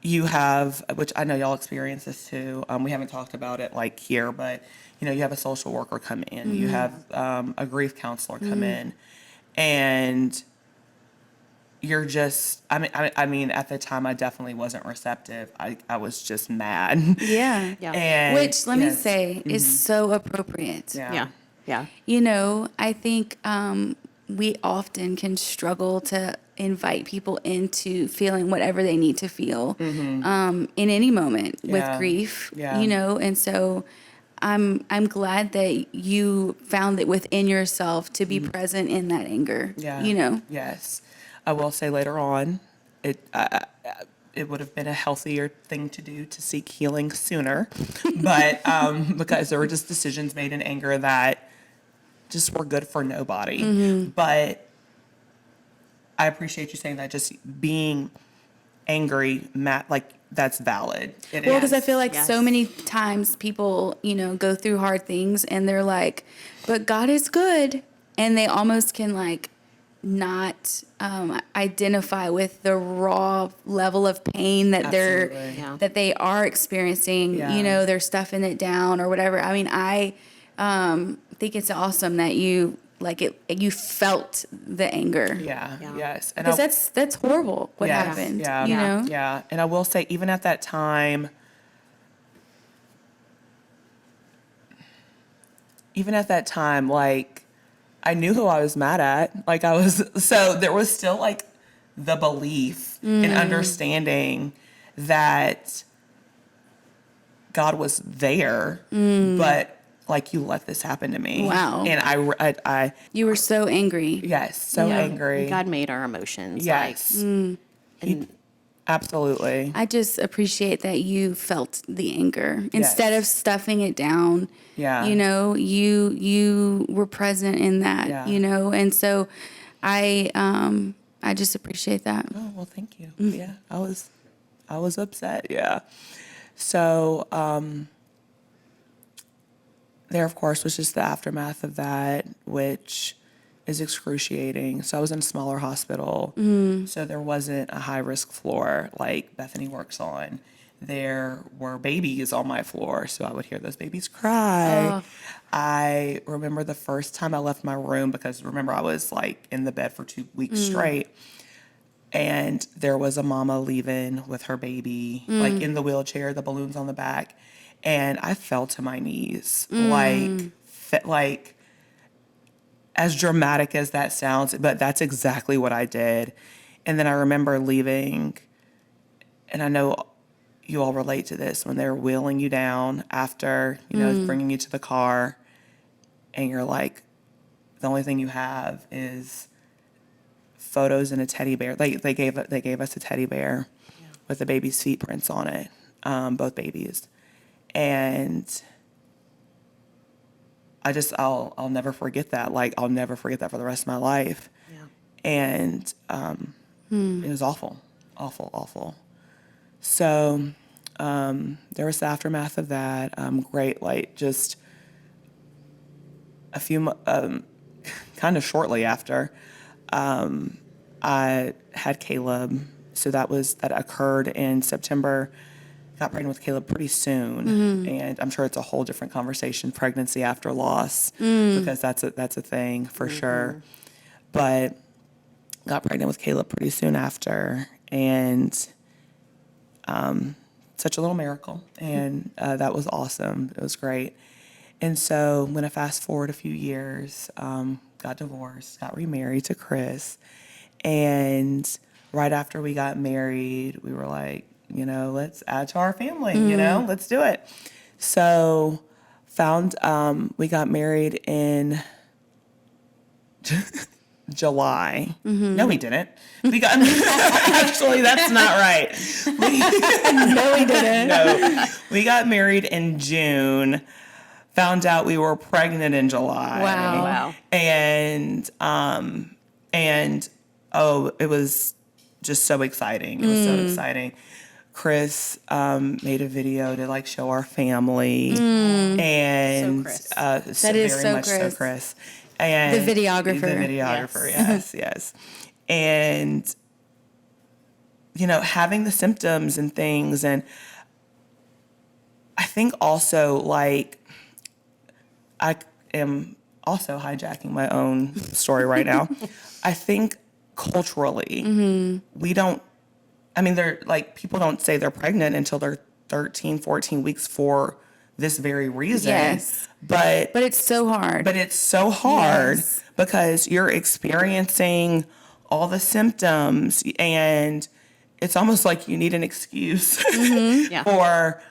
you have, which I know y'all experience this too. We haven't talked about it like here, but you know, you have a social worker come in, you have a grief counselor come in, and you're just, I mean, at the time I definitely wasn't receptive. I was just mad. Yeah. Yeah. And Which, let me say, is so appropriate. Yeah. Yeah. You know, I think we often can struggle to invite people into feeling whatever they need to feel in any moment with grief, Yeah. you know, and so I'm glad that you found it within yourself to be present in that anger. Yeah. You know. Yes. I will say later on, it would have been a healthier thing to do to seek healing sooner, but because there were just decisions made in anger that just were good for nobody. But I appreciate you saying that. Just being angry, like that's valid. It Well, is. because I feel like Yes. so many times people, go through hard things and they're like, but God is good. And they almost can like not identify with the raw level of pain that Absolutely. Yeah. that they are experiencing, Yeah. they're stuffing it down or whatever. I mean, I think it's awesome that you you felt the anger. Yeah. Yeah. Yes. And Because that's horrible what yes, happened. Yeah. You know? Yeah. And I will say, even at that time, like, I knew who I was mad at. Like, so there was still like the belief and understanding that God was there, but like, you let this happen to me. Wow. And I You were so angry. yes, so Yeah. angry. God made our emotions. Yes. And Absolutely. I just appreciate that you felt the anger instead of stuffing it down. Yeah. You were present in that. Yeah. And so I just appreciate that. Oh, well, thank you. Yeah, I was upset. Yeah. So, there, of course, was just the aftermath of that, which is excruciating. So I was in a smaller hospital. So there wasn't a high risk floor like Bethany works on. There were babies on my floor, so I would hear those babies cry. I remember the first time I left my room, because remember, I was like in the bed for 2 weeks straight. And there was a mama leaving with her baby, like in the wheelchair, the balloons on the back. And I fell to my knees, like, as dramatic as that sounds, but that's exactly what I did. And then I remember leaving, and I know you all relate to this, when they're wheeling you down after, bringing you to the car, and you're like, the only thing you have is photos and a teddy bear. They gave us a teddy bear with the baby's feet prints on it, both babies. And I'll never forget that. Like, I'll never forget that for the rest of my life. Yeah. And it was awful, awful, awful. So there was the aftermath of that. Great, like, just a few, kind of shortly after, I had Caleb. So that occurred in September. Got pregnant with Caleb pretty soon, and I'm sure it's a whole different conversation, pregnancy after loss, because that's a thing for sure. But got pregnant with Caleb pretty soon after, and such a little miracle, and that was awesome. It was great. And so when I fast forward a few years, got divorced, got remarried to Chris, and right after we got married, we were like, let's add to our family, let's do it. So we got married in July. No, we didn't. We got, actually, that's not right. No, we didn't. No, we got married in June, found out we were pregnant in July. Wow. And it was just so exciting. It was so exciting. Chris made a video to like show our family, and So Chris. That is very so much Chris. so Chris, and The videographer. yes, and having the symptoms and things, and I think also, like, I am also hijacking my own story right now. I think culturally, we don't. They're like, people don't say they're pregnant until they're 13, 14 weeks for this very reason. Yes. But it's so hard. it's so hard Yes. because you're experiencing all the symptoms, and it's almost like you need an excuse Yeah. for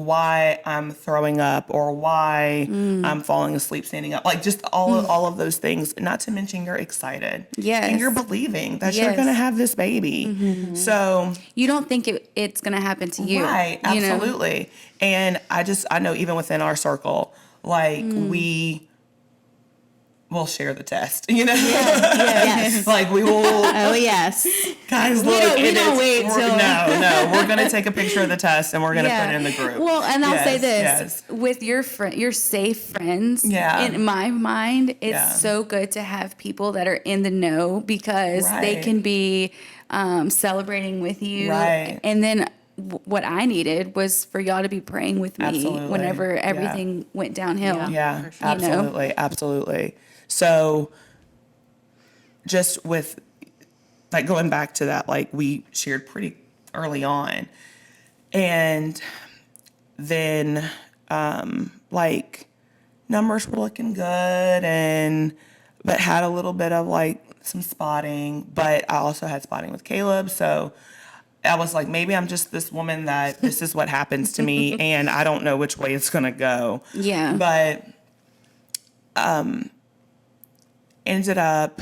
why I'm throwing up or why I'm falling asleep standing up. Like just all of those things. Not to mention you're excited. Yes. And you're believing that you're Yes. going to have this baby. So You don't think it's going to happen to you. right, you know? absolutely. And I know even within our circle, like we'll share the test, Yes. like we will, Oh, yes. guys, look. we don't wait till- No, we're going to take a picture of the test and we're going to put it in the group. Well, and I'll say Yes, this with your safe friends. Yeah. In my mind, it's Yeah. so good to have people that are in the know because they Right. can be celebrating with you. Right. And then what I needed was for y'all to be praying with me Absolutely. whenever Yeah. everything went downhill. Yeah, For sure. absolutely, absolutely. So just with, like, going back to that, like, we shared pretty early on. And then, like, numbers were looking good but had a little bit of, like, some spotting. But I also had spotting with Caleb, so I was like, maybe I'm just this woman that this is what happens to me, and I don't know which way it's going to go. Yeah. But ended up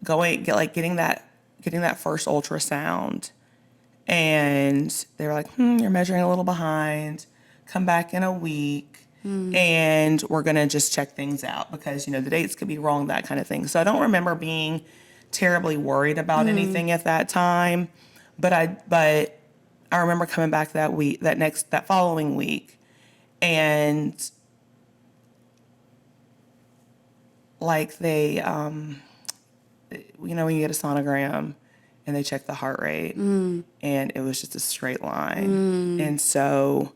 getting that first ultrasound, and they were like, you're measuring a little behind. Come back in a week, and we're gonna just check things out because the dates could be wrong, that kind of thing. So I don't remember being terribly worried about anything at that time, but I remember coming back that following week, and like they, when you get a sonogram and they check the heart rate, and it was just a straight line. And so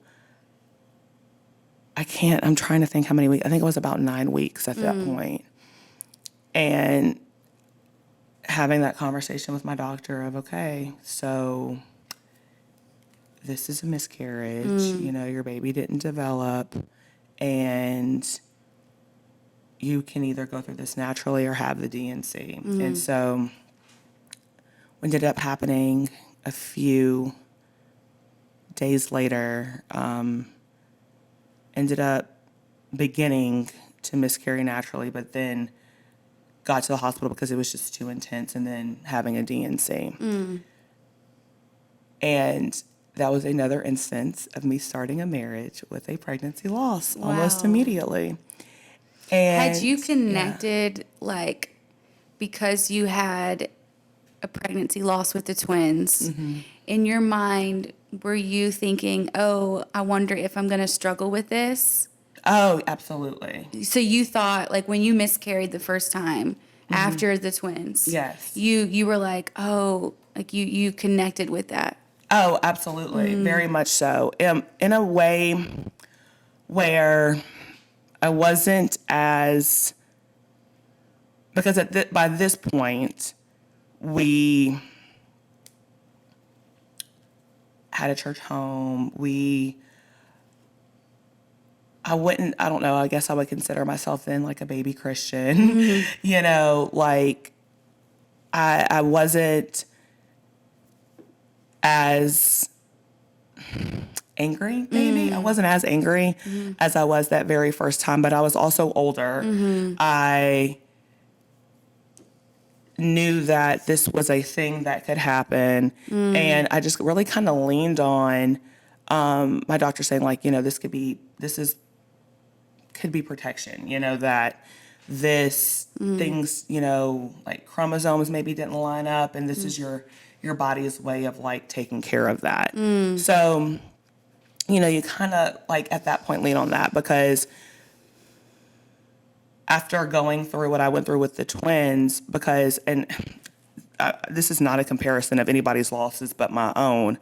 I'm trying to think how many weeks. I think it was about 9 weeks at that point. And having that conversation with my doctor of, okay, so this is a miscarriage, your baby didn't develop, and you can either go through this naturally or have the DNC. And so what ended up happening a few days later, ended up beginning to miscarry naturally, but then got to the hospital because it was just too intense, and then having a DNC. And that was another instance of me starting a marriage with a pregnancy loss almost Wow. immediately. And Had you connected, like, because you had a pregnancy loss with the twins, in your mind, were you thinking, oh, I wonder if I'm going to struggle with this? Oh, absolutely. So you thought, like, when you miscarried the first time after the twins, Yes. you were like, oh, like you connected with that. Oh, absolutely. Very much so. In a way where I wasn't as, because by this point, we had a church home. I don't know, I guess I would consider myself then like a baby Christian. Like I wasn't as angry, maybe. I wasn't as angry as I was that very first time, but I was also older. I knew that this was a thing that could happen, and I just really kind of leaned on my doctor saying, like, this could be protection, that this things, like chromosomes maybe didn't line up, and this is your body's way of like taking care of that. So, you kind of like at that point lean on that, because after going through what I went through with the twins, and this is not a comparison of anybody's losses but my own,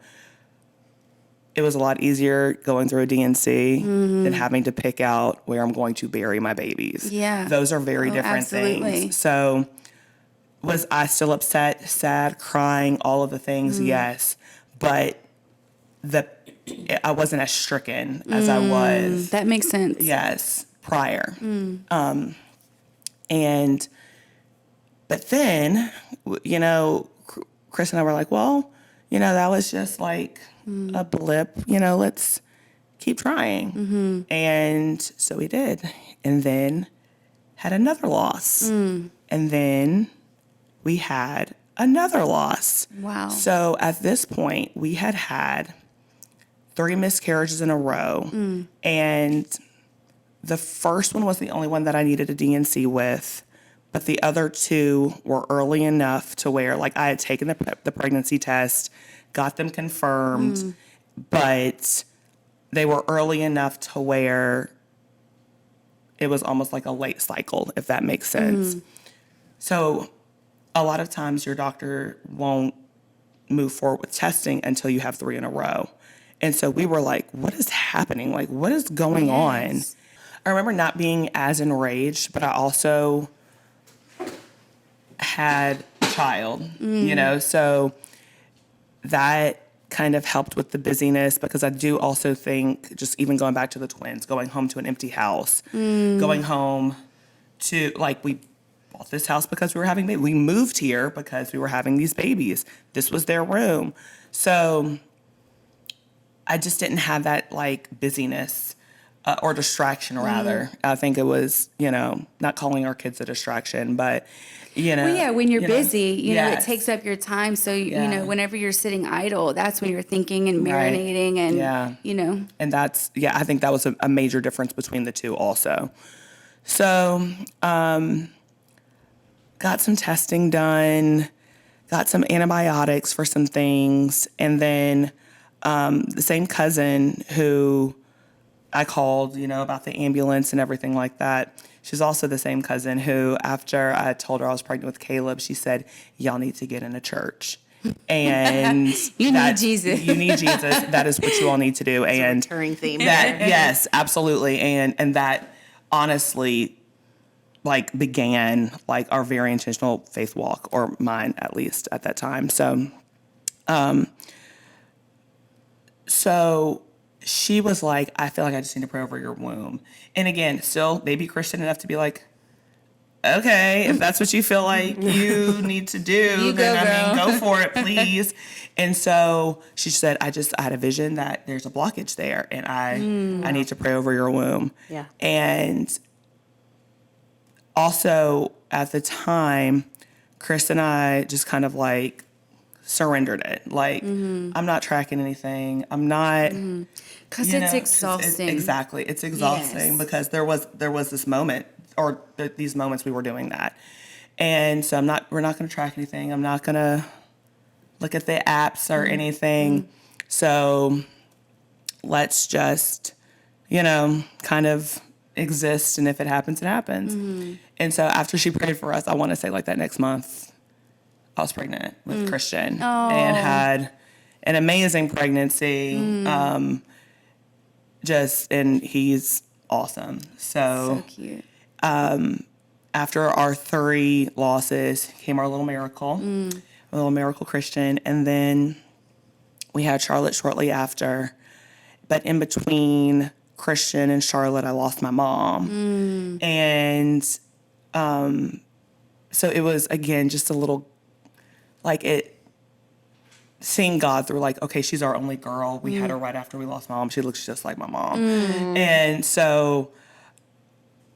it was a lot easier going through a DNC than having to pick out where I'm going to bury my babies. Yeah. Those are very different absolutely. things. So was I still upset, sad, crying, all of the things? Yes. But I wasn't as stricken as I was. That makes sense. Yes, prior. But then, Chris and I were like, well, that was just like a blip, let's keep trying. And so we did. And then had another loss. And then we had another loss. Wow. So at this point, we had 3 miscarriages in a row. And the first one was the only one that I needed a DNC with. But the other 2 were early enough to where, like, I had taken the pregnancy test, got them confirmed, but they were early enough to where it was almost like a late cycle, if that makes sense. So a lot of times your doctor won't move forward with testing until you have 3 in a row. And so we were like, what is happening? Like, what is going on? I remember not being as enraged, but I also had a child, so that kind of helped with the busyness, because I do also think, just even going back to the twins, going home to an empty house, going home to, like, we bought this house because we were having babies. We moved here because we were having these babies. This was their room. So I just didn't have that, like, busyness or distraction, rather. I think it was, not calling our kids a distraction, but, Well, yeah, when you're busy, it Yes. takes up your time. So, Yeah. whenever you're sitting idle, that's when you're thinking and marinating and, And that's, I think that was a major difference between the two also. So, got some testing done, got some antibiotics for some things, and then the same cousin who I called, about the ambulance and everything like that, she's also the same cousin who, after I told her I was pregnant with Caleb, she said, y'all need to get in a church. And You need Jesus. You need Jesus. That is what you all need to do. It's a And recurring theme. that, yes, absolutely. And that honestly, like, began, like, our very intentional faith walk, or mine at least at that time. So she was like, I feel like I just need to pray over your womb. And again, still maybe Christian enough to be like, okay, if that's what you feel like you need to do, then go for it, please. And so she said, I had a vision that there's a blockage there, and I need to pray over your womb. Yeah. And also at the time, Chris and I just kind of like surrendered it. Like, I'm not tracking anything. I'm not. because it's exhausting. Exactly. It's exhausting because there was this moment, or these moments we were doing that. And so we're not going to track anything. I'm not going to look at the apps or anything. So let's just, kind of exist. And if it happens, it happens. And so after she prayed for us, I want to say like that next month, I was pregnant with Christian and had an amazing pregnancy. And he's awesome. So cute. After our 3 losses came our little miracle, a little miracle Christian. And then we had Charlotte shortly after. But in between Christian and Charlotte, I lost my mom. And so it was, again, just a little, like, seeing God through, like, okay, she's our only girl. We had her right after we lost mom. She looks just like my mom. And so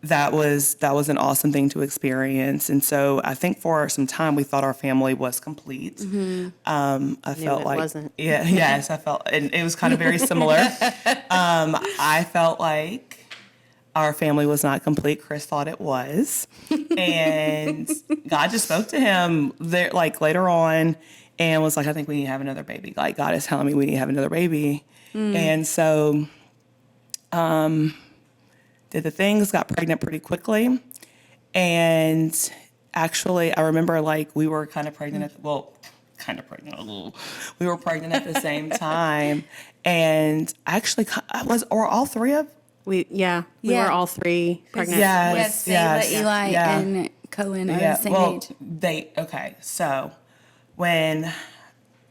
that was an awesome thing to experience. And so I think for some time we thought our family was complete. I felt it like wasn't. Yes, I felt, and it was kind of very similar. I felt like our family was not complete. Chris thought it was, and God just spoke to him there, like, later on, and was like, I think we need to have another baby. Like, God is telling me we need to have another baby. And so did the things, got pregnant pretty quickly. And actually, I remember, like, we were kind of pregnant we were pregnant at the same time. And actually, or all 3 of We were all 3 pregnant. Yes, Eli, and Cohen are the same age. Okay, so when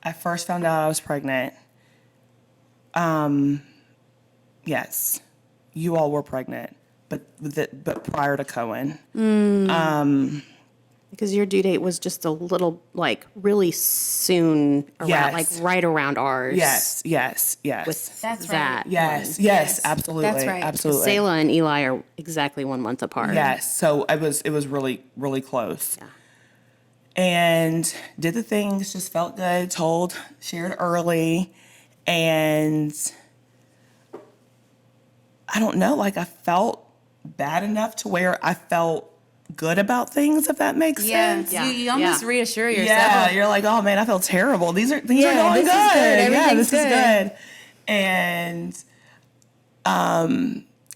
I first found out I was pregnant, yes, you all were pregnant, but prior to Cohen. Because your due date was just a little, like, really soon around, Yes. like, right around ours. Yes. With That's right. that. Yes, Yes, absolutely. that's right. Absolutely. Selah and Eli are exactly 1 month apart. Yes. So it was really, really close. Yeah. And did the things, just felt good, shared early. And I don't know, like I felt bad enough to where I felt good about things, if that makes sense. Yeah. You almost reassure yourself. Yeah, you're like, oh man, I feel terrible. Things are going this good. is good. Yeah, Everything's this is good. good.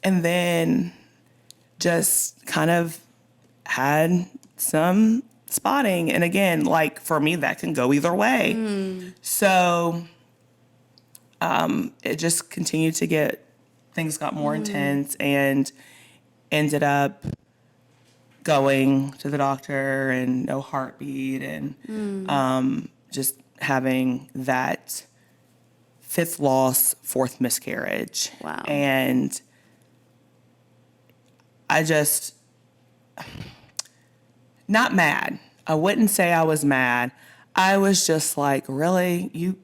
And then just kind of had some spotting. And again, like for me, that can go either way. So it just continued to things got more intense, and ended up going to the doctor and no heartbeat, and just having that 5th loss, 4th miscarriage. Wow. And I just, not mad. I wouldn't say I was mad. I was just like, really?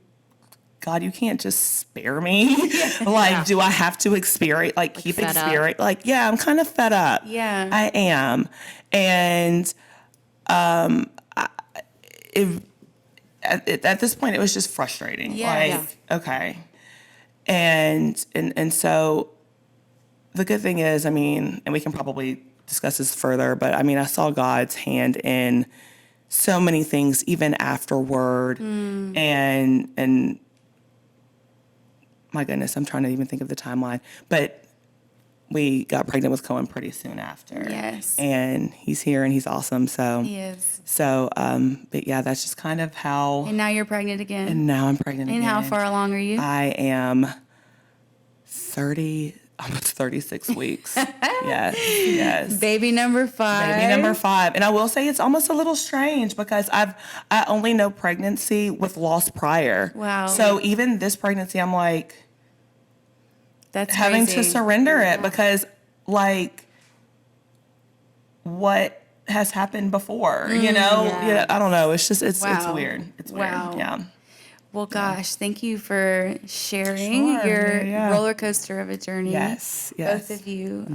God, you can't just spare me? Like, do I have to experience, like keep fed up. experience? Like, yeah, I'm kind of fed up. Yeah. I am. And at this point, it was just frustrating. Yeah. Like, Yeah. okay. And so the good thing is, I mean, and we can probably discuss this further, but I mean, I saw God's hand in so many things, even afterward. And my goodness, I'm trying to even think of the timeline, but we got pregnant with Cohen pretty soon after. Yes. And he's here and he's awesome. So, He is. so, but yeah, that's just kind of how, And now you're pregnant again. and now I'm pregnant And again. how far along are you? I am almost 36 weeks. Yes. Baby number 5. Baby number 5. And I will say it's almost a little strange because I only know pregnancy with loss prior. Wow. So even this pregnancy, I'm like That's having to crazy. surrender it because like what has happened before, you know? Yeah, I don't know. It's just, it's Wow. weird. It's Wow. weird. Yeah. Well, gosh, thank you for sharing Sure, your yeah. roller coaster of a journey. Yes. Both of you.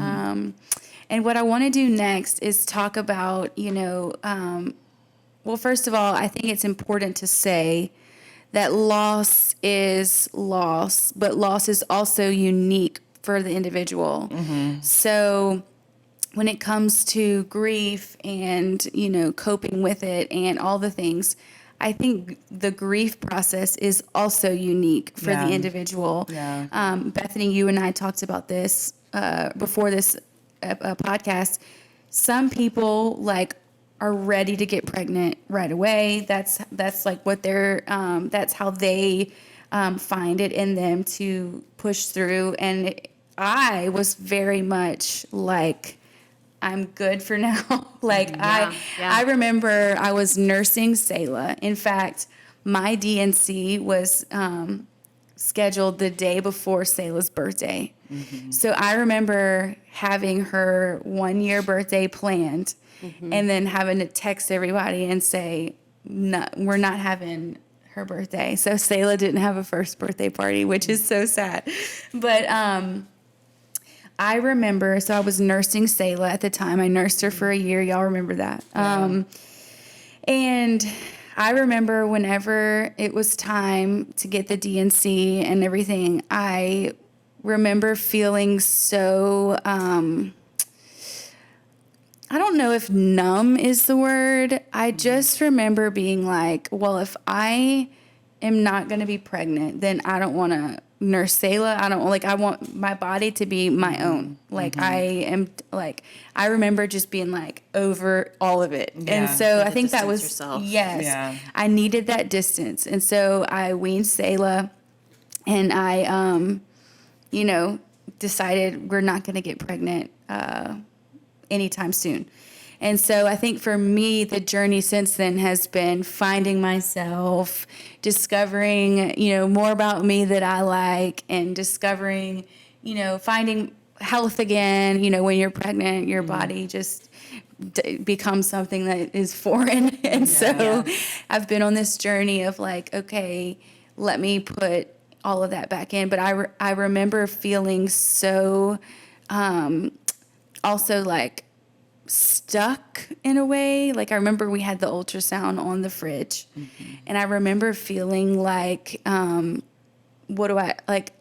And what I want to do next is talk about, well, first of all, I think it's important to say that loss is loss, but loss is also unique for the individual. So when it comes to grief and, coping with it and all the things, I think the grief process is also unique for Yeah. the individual. Yeah. Bethany, you and I talked about this before this podcast. Some people are ready to get pregnant right away. That's like what they're. That's how they find it in them to push through. And I was very much like, I'm good for now. I remember I was nursing Selah. In fact, my DNC was scheduled the day before Selah's birthday. So I remember having her 1-year birthday planned and then having to text everybody and say, no, we're not having her birthday. So Selah didn't have a first birthday party, which is so sad. But I remember, so I was nursing Selah at the time. I nursed her for a year. Y'all remember that. And I remember whenever it was time to get the DNC and everything, I remember feeling so, I don't know if numb is the word. I just remember being like, well, if I am not going to be pregnant, then I don't want to nurse Selah. I want my body to be my own. I remember just being over all of it. Yeah. And so I think that distance was, yourself. yes, Yeah. I needed that distance. And so I weaned Selah and I, decided we're not going to get pregnant anytime soon. And so I think for me, the journey since then has been finding myself, discovering, more about me that I like, and discovering, finding health again. When you're pregnant, your body just becomes something that is foreign. And so I've been on this journey of like, okay, let me put all of that back in. But I remember feeling so also like stuck in a way. Like I remember we had the ultrasound on the fridge, and I remember feeling like, I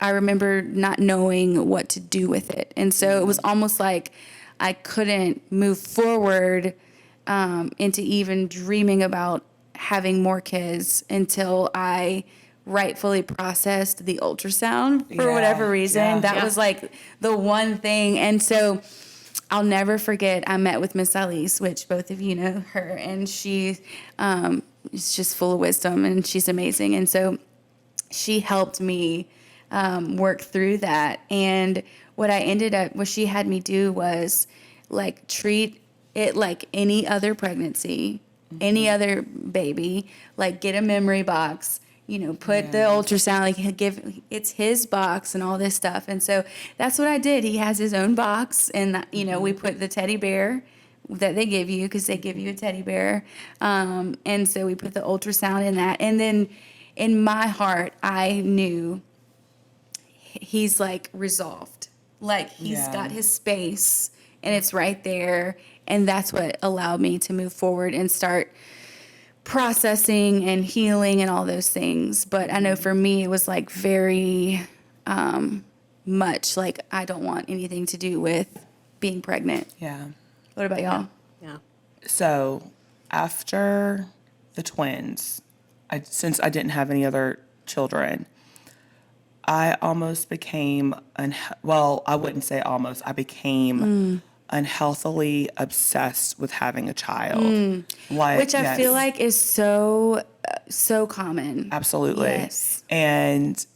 remember not knowing what to do with it. And so it was almost like I couldn't move forward into even dreaming about having more kids until I rightfully processed the ultrasound for whatever reason. That was like the one thing. And so I'll never forget, I met with Miss Alice, which both of you know her, and she is just full of wisdom, and she's amazing. And so she helped me work through that. And what she had me do was like treat it like any other pregnancy, any other baby, like get a memory box, put the ultrasound, like it's his box and all this stuff. And so that's what I did. He has his own box, and we put the teddy bear that they give you, because they give you a teddy bear. And so we put the ultrasound in that. And then in my heart, I knew he's like resolved, like he's got his space and it's right there. And that's what allowed me to move forward and start processing and healing and all those things. But I know for me, it was like very much like I don't want anything to do with being pregnant. Yeah. What about y'all? Yeah. So after the twins, since I didn't have any other children, I almost became, I wouldn't say almost, I became unhealthily obsessed with having a child. Which I feel like is so common. Absolutely. Yes. And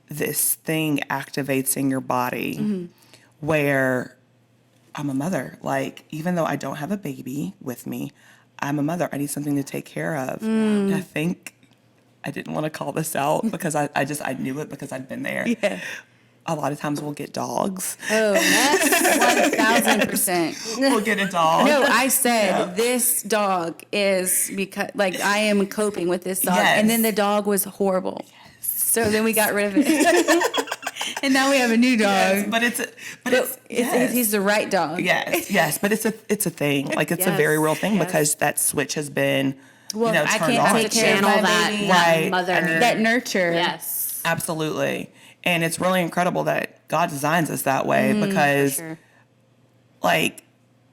this thing activates in your body where I'm a mother. Like, even though I don't have a baby with me, I'm a mother. I need something to take care of. And I think I didn't want to call this out because I knew it because I'd been there. Yeah. A lot of times we'll get dogs. Oh, that's 1,000%. We'll get a dog. No, I said this dog is because like I am coping with this dog, and then the dog was horrible. So then we got rid of it, and now we have a new dog. Yes, He's the right dog. Yes, but it's a thing. Like it's a very real thing because that switch has been turned I can't on. take care of my baby. Right. Mother. That nurture. Yes. Absolutely. And it's really incredible that God designs us that way because,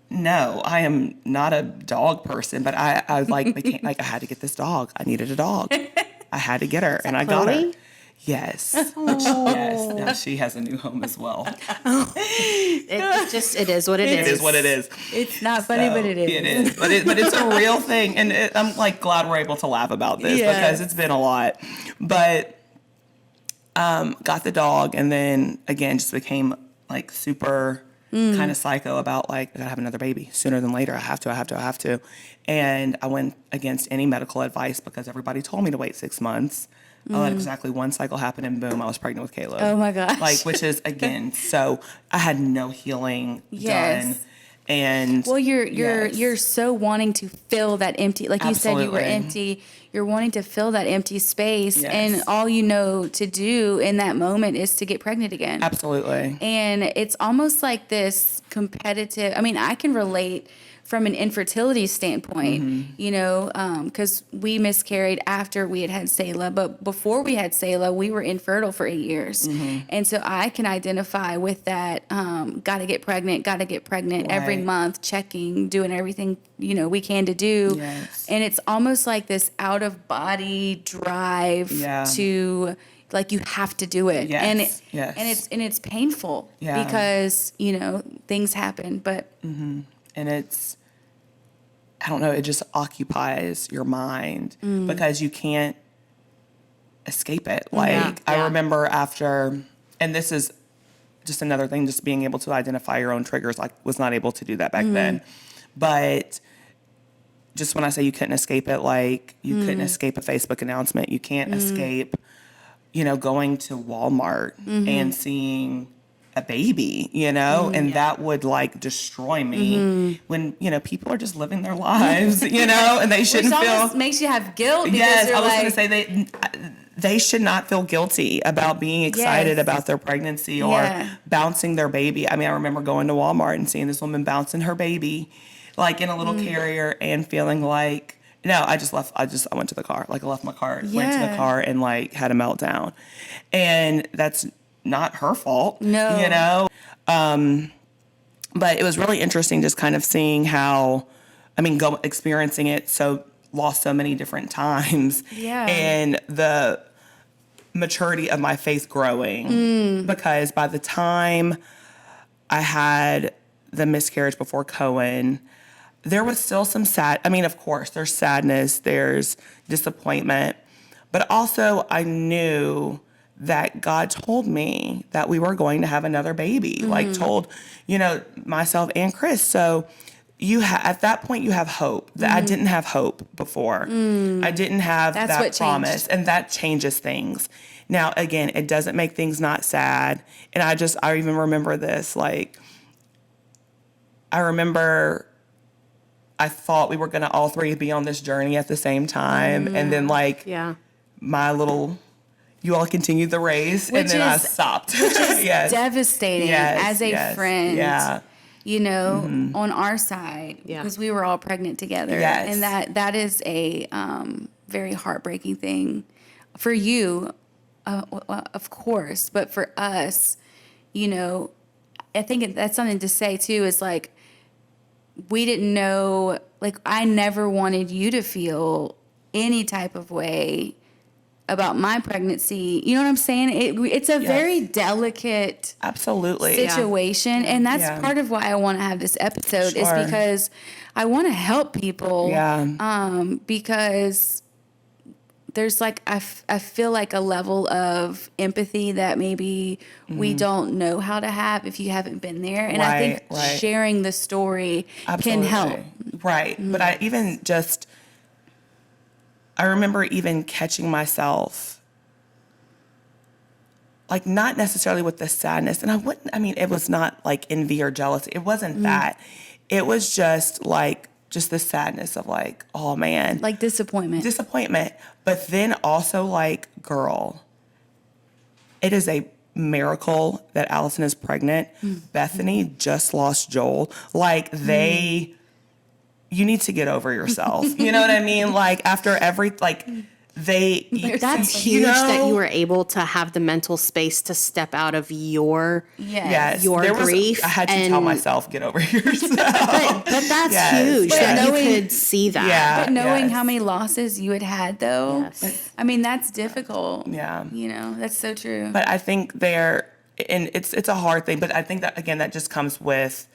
no, I am not a dog person, but I became I had to get this dog. I needed a dog. I had to get her, and I got her. Yes. Yes. Now she has a new home as well. It is what it is. It is what it is. It's not funny, but it is. It is. But it's a real thing. And I'm glad we're able to laugh about this because it's been a lot. But got the dog, and then again just became super kind of psycho about I gotta have another baby sooner than later. I have to. And I went against any medical advice because everybody told me to wait 6 months. I let exactly one cycle happen, and boom, I was pregnant with Caleb. Oh my gosh. Which is again, so I had no healing done. And well, you're so wanting to fill that empty, like you said, you were empty. You're wanting to fill that empty space, and all you know to do in that moment is to get pregnant again. Absolutely. And it's almost like this competitive. I mean, I can relate from an infertility standpoint, because we miscarried after we had Selah, but before we had Selah, we were infertile for 8 years. And so I can identify with that, got to get pregnant every month, checking, doing everything, we can to do. Yes. And it's almost like this out of body drive to you have to do it. Yes. And it's painful because, things happen, but and it's, I don't know, it just occupies your mind because you can't escape it. I remember after, and this is just another thing, just being able to identify your own triggers, was not able to do that back then. But just when I say you couldn't escape it, you couldn't escape a Facebook announcement. You can't escape, going to Walmart and seeing a baby, and that would like destroy me when, people are just living their lives, and they shouldn't Which feel. almost makes you have guilt. Because Yes, you're I was like, going to say they should not feel guilty about being excited Yes. about their pregnancy or bouncing their baby. I mean, I remember going to Walmart and seeing this woman bouncing her baby like in a little carrier and feeling like, no, I went to the car. Like I left my car, went to the car and like had a meltdown. And that's not her fault. No. But it was really interesting just kind of seeing how, experiencing it lost so many different times. Yeah. And the maturity of my faith growing. Because by the time I had the miscarriage before Cohen, there was still some of course, there's sadness, there's disappointment, but also I knew that God told me that we were going to have another baby, like told, myself and Chris. So at that point you have hope that I didn't have hope before. I didn't have that promise, and that changes things. Now, again, it doesn't make things not sad. And I even remember this, like, I thought we were going to all three be on this journey at the same time. And then you all continued the race, and then I stopped. Which is devastating as a friend. Yeah. On our side, because we were all pregnant together. Yes. And that is a very heartbreaking thing for you, of course, but for us, I think that's something to say too, is like, we didn't know, like, I never wanted you to feel any type of way about my pregnancy. You know what I'm saying? It's a very delicate absolutely situation. And that's part of why I want to have this episode is because I want to help people. Because there's like, I feel like a level of empathy that maybe we don't know how to have if you haven't been there. And I think sharing the story can help. Right. But I remember even catching myself, like, not necessarily with the sadness. And it was not like envy or jealousy. It wasn't that. It was just the sadness of like, oh man. Like disappointment. But then also like, girl, it is a miracle that Allison is pregnant. Bethany just lost Joel. Like you need to get over yourself. You know what I mean? Like after that's huge that you were able to have the mental space to step out of your grief. I had to tell myself, get over yourself. but that's huge that you could see that. Yeah, but knowing how many losses you had though, that's difficult. Yeah. That's so true. But I think it's a hard thing, but I think that, again, that just comes with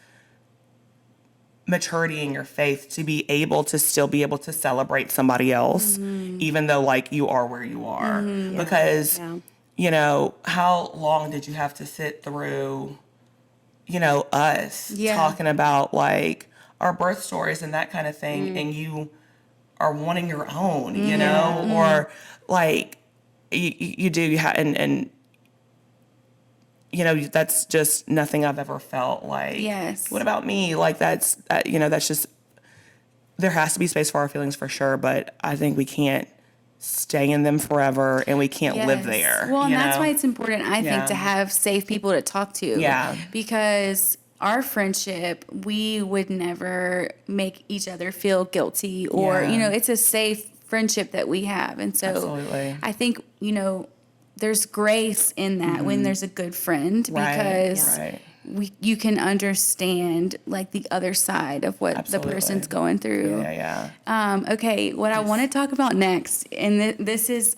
maturity in your faith to be able to still be able to celebrate somebody else, even though like you are where you are. Because, how long did you have to sit through, us talking about like our birth stories and that kind of thing, and you are wanting your own, or like you do, and that's just nothing I've ever felt like. Yes. What about me? Like that's just, there has to be space for our feelings for sure, but I think we can't stay in them forever and we can't live there. Well, and that's why it's important, I think, to have safe people to talk to. Yeah. Because our friendship, we would never make each other feel guilty or, it's a safe friendship that we have. And so absolutely. I think, there's grace in that when there's a good friend because you can understand like the other side of what the person's going through. Okay, what I want to talk about next, and this is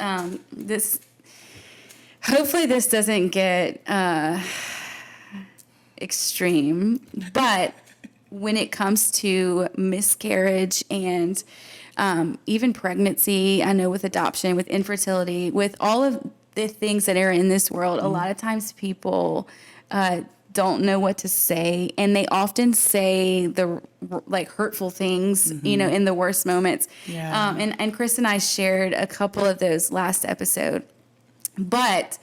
hopefully this doesn't get extreme, but when it comes to miscarriage and even pregnancy, I know with adoption, with infertility, with all of the things that are in this world, a lot of times people don't know what to say, and they often say the like hurtful things, in the worst moments. And Chris and I shared a couple of those last episode, but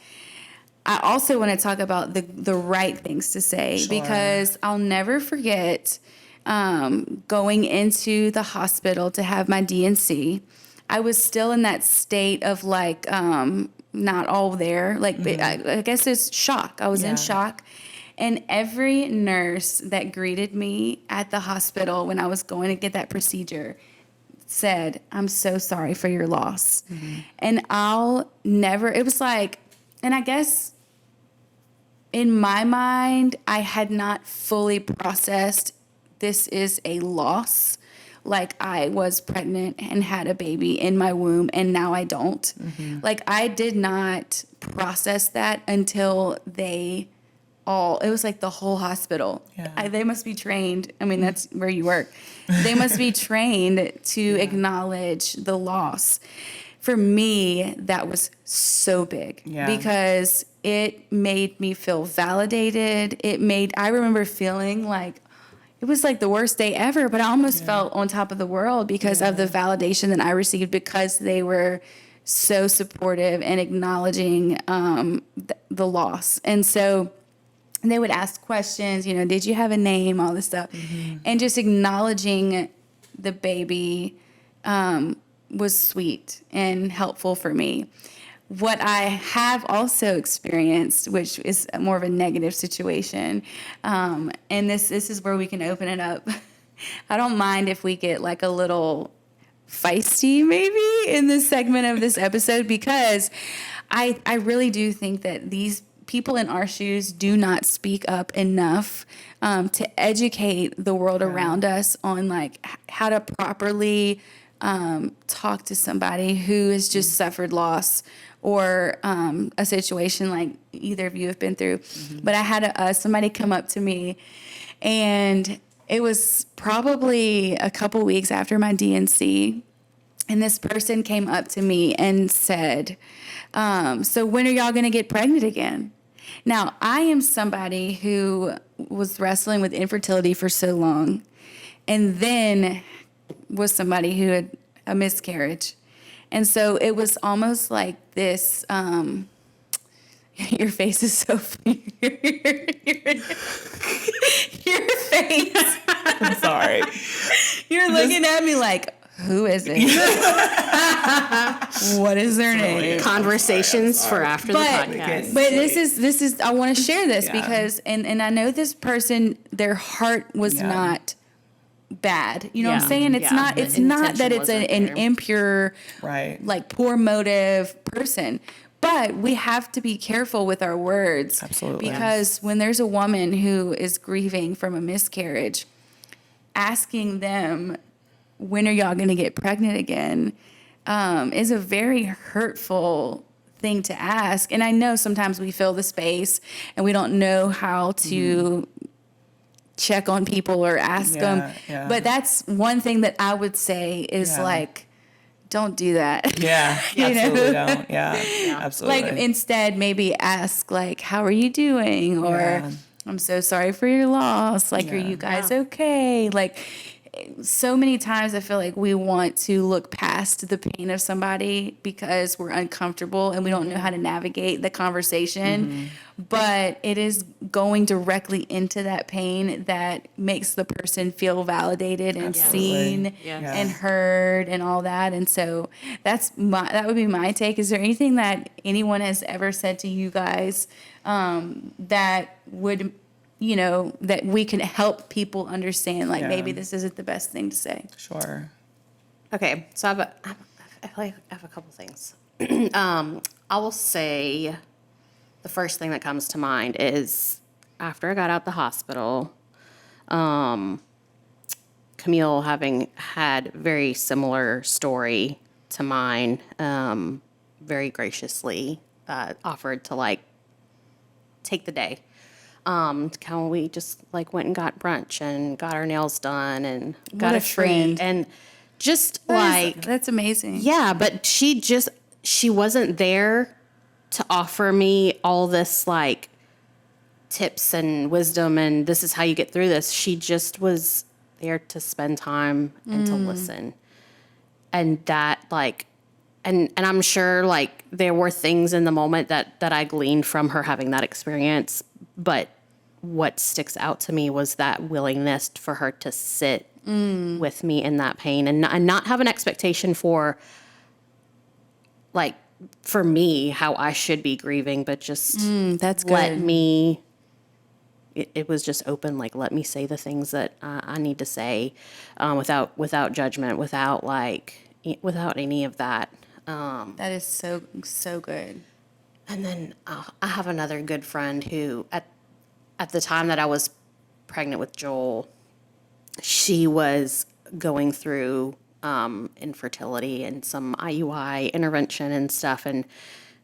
I also want to talk about the right things to say because I'll never forget going into the hospital to have my DNC. I was still in that state of like not all there. Like I guess it's shock. I was in shock. And every nurse that greeted me at the hospital when I was going to get that procedure said, "I'm so sorry for your loss." And it was like, and I guess in my mind, I had not fully processed this is a loss. Like I was pregnant and had a baby in my womb and now I don't. Like I did not process that until it was like the whole hospital. They must be trained. I mean, that's where you work. They must be trained to acknowledge the loss. For me, that was so big because it made me feel validated. I remember feeling like it was like the worst day ever, but I almost felt on top of the world because of the validation that I received because they were so supportive and acknowledging the loss. And so they would ask questions, did you have a name, all this stuff. And just acknowledging the baby was sweet and helpful for me. What I have also experienced, which is more of a negative situation, and this is where we can open it up. I don't mind if we get like a little feisty maybe in this segment of this episode because I really do think that these people in our shoes do not speak up enough to educate the world around us on like how to properly talk to somebody who has just suffered loss or a situation like either of you have been through. But I had somebody come up to me, and it was probably a couple weeks after my DNC, and this person came up to me and said, so when are y'all going to get pregnant again? Now, I am somebody who was wrestling with infertility for so long, and then was somebody who had a miscarriage. And so it was almost like this, your face is so, your face. I'm sorry. You're looking at me like, who is it? What is their name? Conversations for after the podcast. But this is, I want to share this because, and I know this person, their heart was not bad. You know what I'm saying? It's not that it's an impure, like poor motive person. But we have to be careful with our words. Absolutely. Because when there's a woman who is grieving from a miscarriage, asking them, when are y'all going to get pregnant again, is a very hurtful thing to ask. And I know sometimes we fill the space and we don't know how to check on people or ask them. Yeah. But that's one thing that I would say is like, don't do that. Yeah, absolutely don't. Yeah, absolutely. Like instead maybe ask like, how are you doing? Or I'm so sorry for your loss. Like, are you guys okay? Like, so many times I feel like we want to look past the pain of somebody because we're uncomfortable and we don't know how to navigate the conversation. But it is going directly into that pain that makes the person feel validated and seen and heard and all that. And so that would be my take. Is there anything that anyone has ever said to you guys that would, that we can help people understand, like maybe this isn't the best thing to say? Sure. Okay, so I have a couple things. I will say the first thing that comes to mind is after I got out the hospital, Camille having had very similar story to mine, very graciously offered to take the day. We just went and got brunch and got our nails done and got a treat and just that's amazing. Yeah, but she wasn't there to offer me all this tips and wisdom and this is how you get through this. She just was there to spend time and to listen. And that and I'm sure like there were things in the moment that I gleaned from her having that experience, but what sticks out to me was that willingness for her to sit with me in that pain and not have an expectation for like for me how I should be grieving, but just That's good. let me. It was just open, like let me say the things that I need to say, without judgment, without any of that. That is so good. And then I have another good friend who, at the time that I was pregnant with Joel, she was going through infertility and some IUI intervention and stuff. And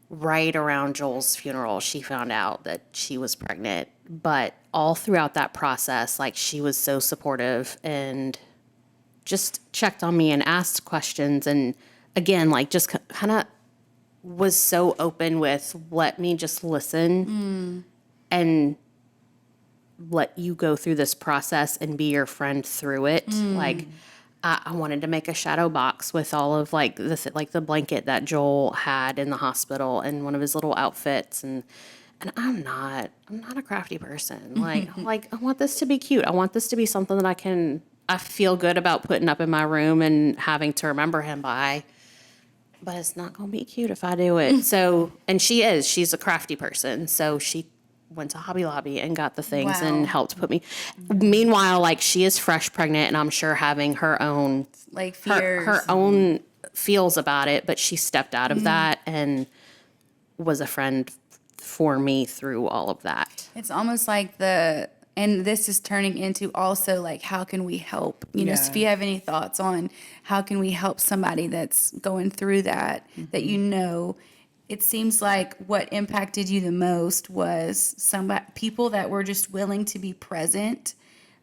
right around Joel's funeral, she found out that she was pregnant. But all throughout that process, like she was so supportive and just checked on me and asked questions. And again, like just kind of was so open with let me just listen and let you go through this process and be your friend through it. Like I wanted to make a shadow box with all of like the blanket that Joel had in the hospital and one of his little outfits and I'm not a crafty person. Like I want this to be cute. I want this to be something that I feel good about putting up in my room and having to remember him by. But it's not going to be cute if I do it. So, and she's a crafty person. So she went to Hobby Lobby and got the things and helped put me. Meanwhile, like she is fresh pregnant and I'm sure having her own, like fears. Her own feels about it, but she stepped out of that and was a friend for me through all of that. It's almost like and this is turning into also like, how can we help? You know, so if you have any thoughts on how can we help somebody that's going through that, that you know, it seems like what impacted you the most was people that were just willing to be present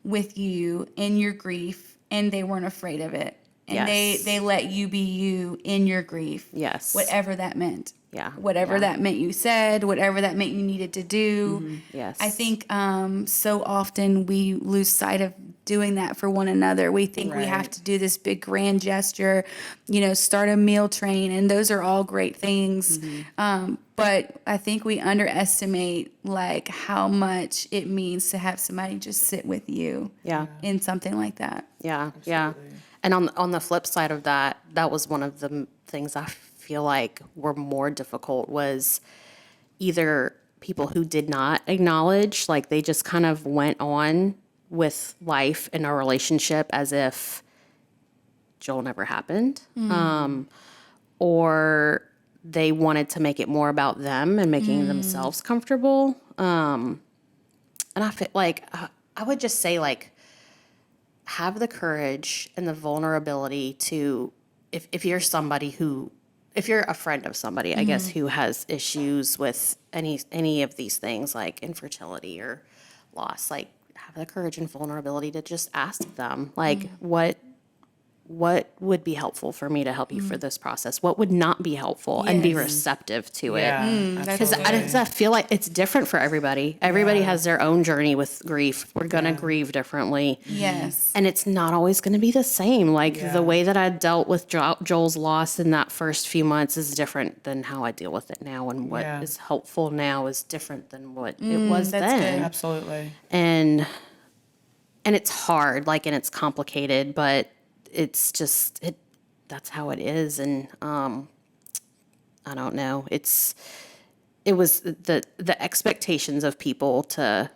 with you in your grief and they weren't afraid of it. And they let you be you in your grief. Yes. Whatever that meant. Yeah. Whatever that meant you said, whatever that meant you needed to do. Yes. I think so often we lose sight of doing that for one another. We think we have to do this big grand gesture, you know, start a meal train, and those are all great things. But I think we underestimate like how much it means to have somebody just sit with you in something like that. Yeah. Absolutely. Yeah. And on the flip side of that, that was one of the things I feel like were more difficult was either people who did not acknowledge, like they just kind of went on with life in a relationship as if Joel never happened, or they wanted to make it more about them and making themselves comfortable. And I feel like I would just say like, have the courage and the vulnerability to, if you're somebody who, if you're a friend of somebody, I guess, who has issues with any of these things like infertility or loss, like have the courage and vulnerability to just ask them, like, what would be helpful for me to help you for this process? What would not be helpful and be receptive to it? Because I feel like it's different for everybody. Everybody has their own journey with grief. We're going to grieve differently. Yes. And it's not always going to be the same. Like the way that I dealt with Joel's loss in that first few months is different than how I deal with it now. And what is helpful now is different than what it was then. Good. Absolutely. And it's hard, like, and it's complicated, but it's just that's how it is. And I don't know, it was the expectations of people to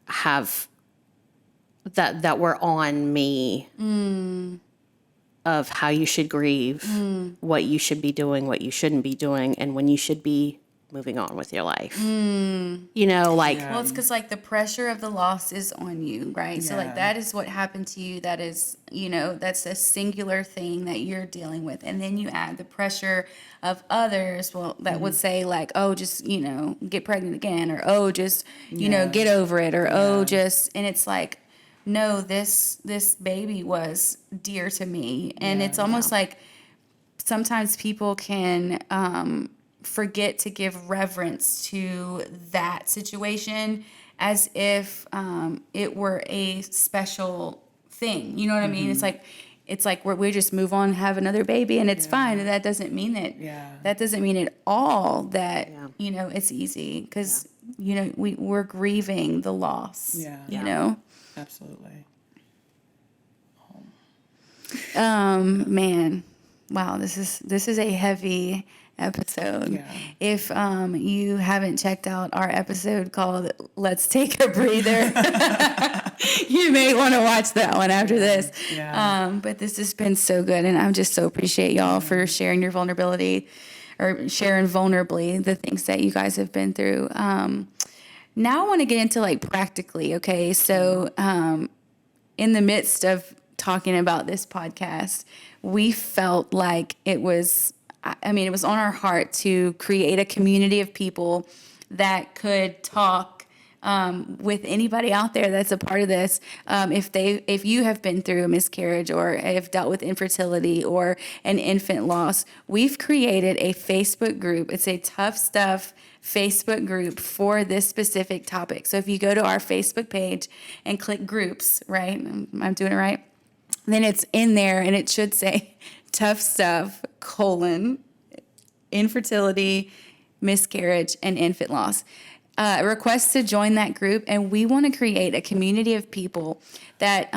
have that were on me of how you should grieve, what you should be doing, what you shouldn't be doing, and when you should be moving on with your life. You know, like Well, it's because like the pressure of the loss is on you, right? So like that is what happened to you. That is, you know, that's a singular thing that you're dealing with. And then you add the pressure of others, well, that would say like, oh, just, you know, get pregnant again, or oh, just, you know, get over it, or oh, just, and it's like, no, this baby was dear to me. And it's almost like sometimes people can forget to give reverence to that situation as if it were a special thing. You know what I mean? It's like it's like we just move on, have another baby, and it's fine. And that doesn't mean that. Yeah. That doesn't mean at all that Yeah. it's easy, because we're grieving the loss. Yeah. You know. Absolutely. Man, wow, this is a heavy episode. Yeah. If you haven't checked out our episode called "Let's Take a Breather," you may want to watch that one after this. Yeah. But this has been so good, and I just so appreciate y'all for sharing your vulnerability, or sharing vulnerably the things that you guys have been through. Now I want to get into like practically. Okay, so in the midst of talking about this podcast, we felt like it was on our heart to create a community of people that could talk with anybody out there that's a part of this. If you have been through a miscarriage, or have dealt with infertility or an infant loss, we've created a Facebook group. It's a Tough Stuff Facebook group for this specific topic. So if you go to our Facebook page and click groups, right? I'm doing it right? Then it's in there, and it should say Tough Stuff, infertility, miscarriage, and infant loss. Request to join that group, and we want to create a community of people that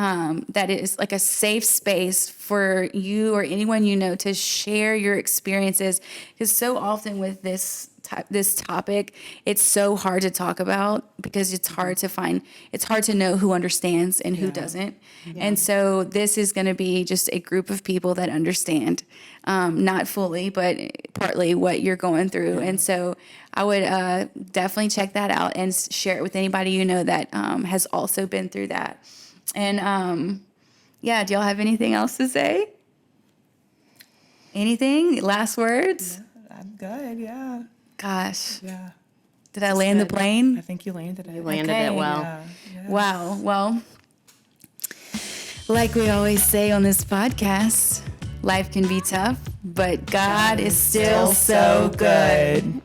is like a safe space for you or anyone you know to share your experiences. Because so often with this topic, it's so hard to talk about, because it's hard to know who understands and who doesn't. And so this is going to be just a group of people that understand, not fully, but partly what you're going through. And so I would definitely check that out and share it with anybody you know that has also been through that. And do y'all have anything else to say? Anything? Last words? Yeah, I'm good. Yeah. Gosh. Yeah. Did I land the plane? I think you landed it. You landed Okay. it well. Yeah. Wow. Well, like we always say on this podcast, life can be tough, but God is still so good.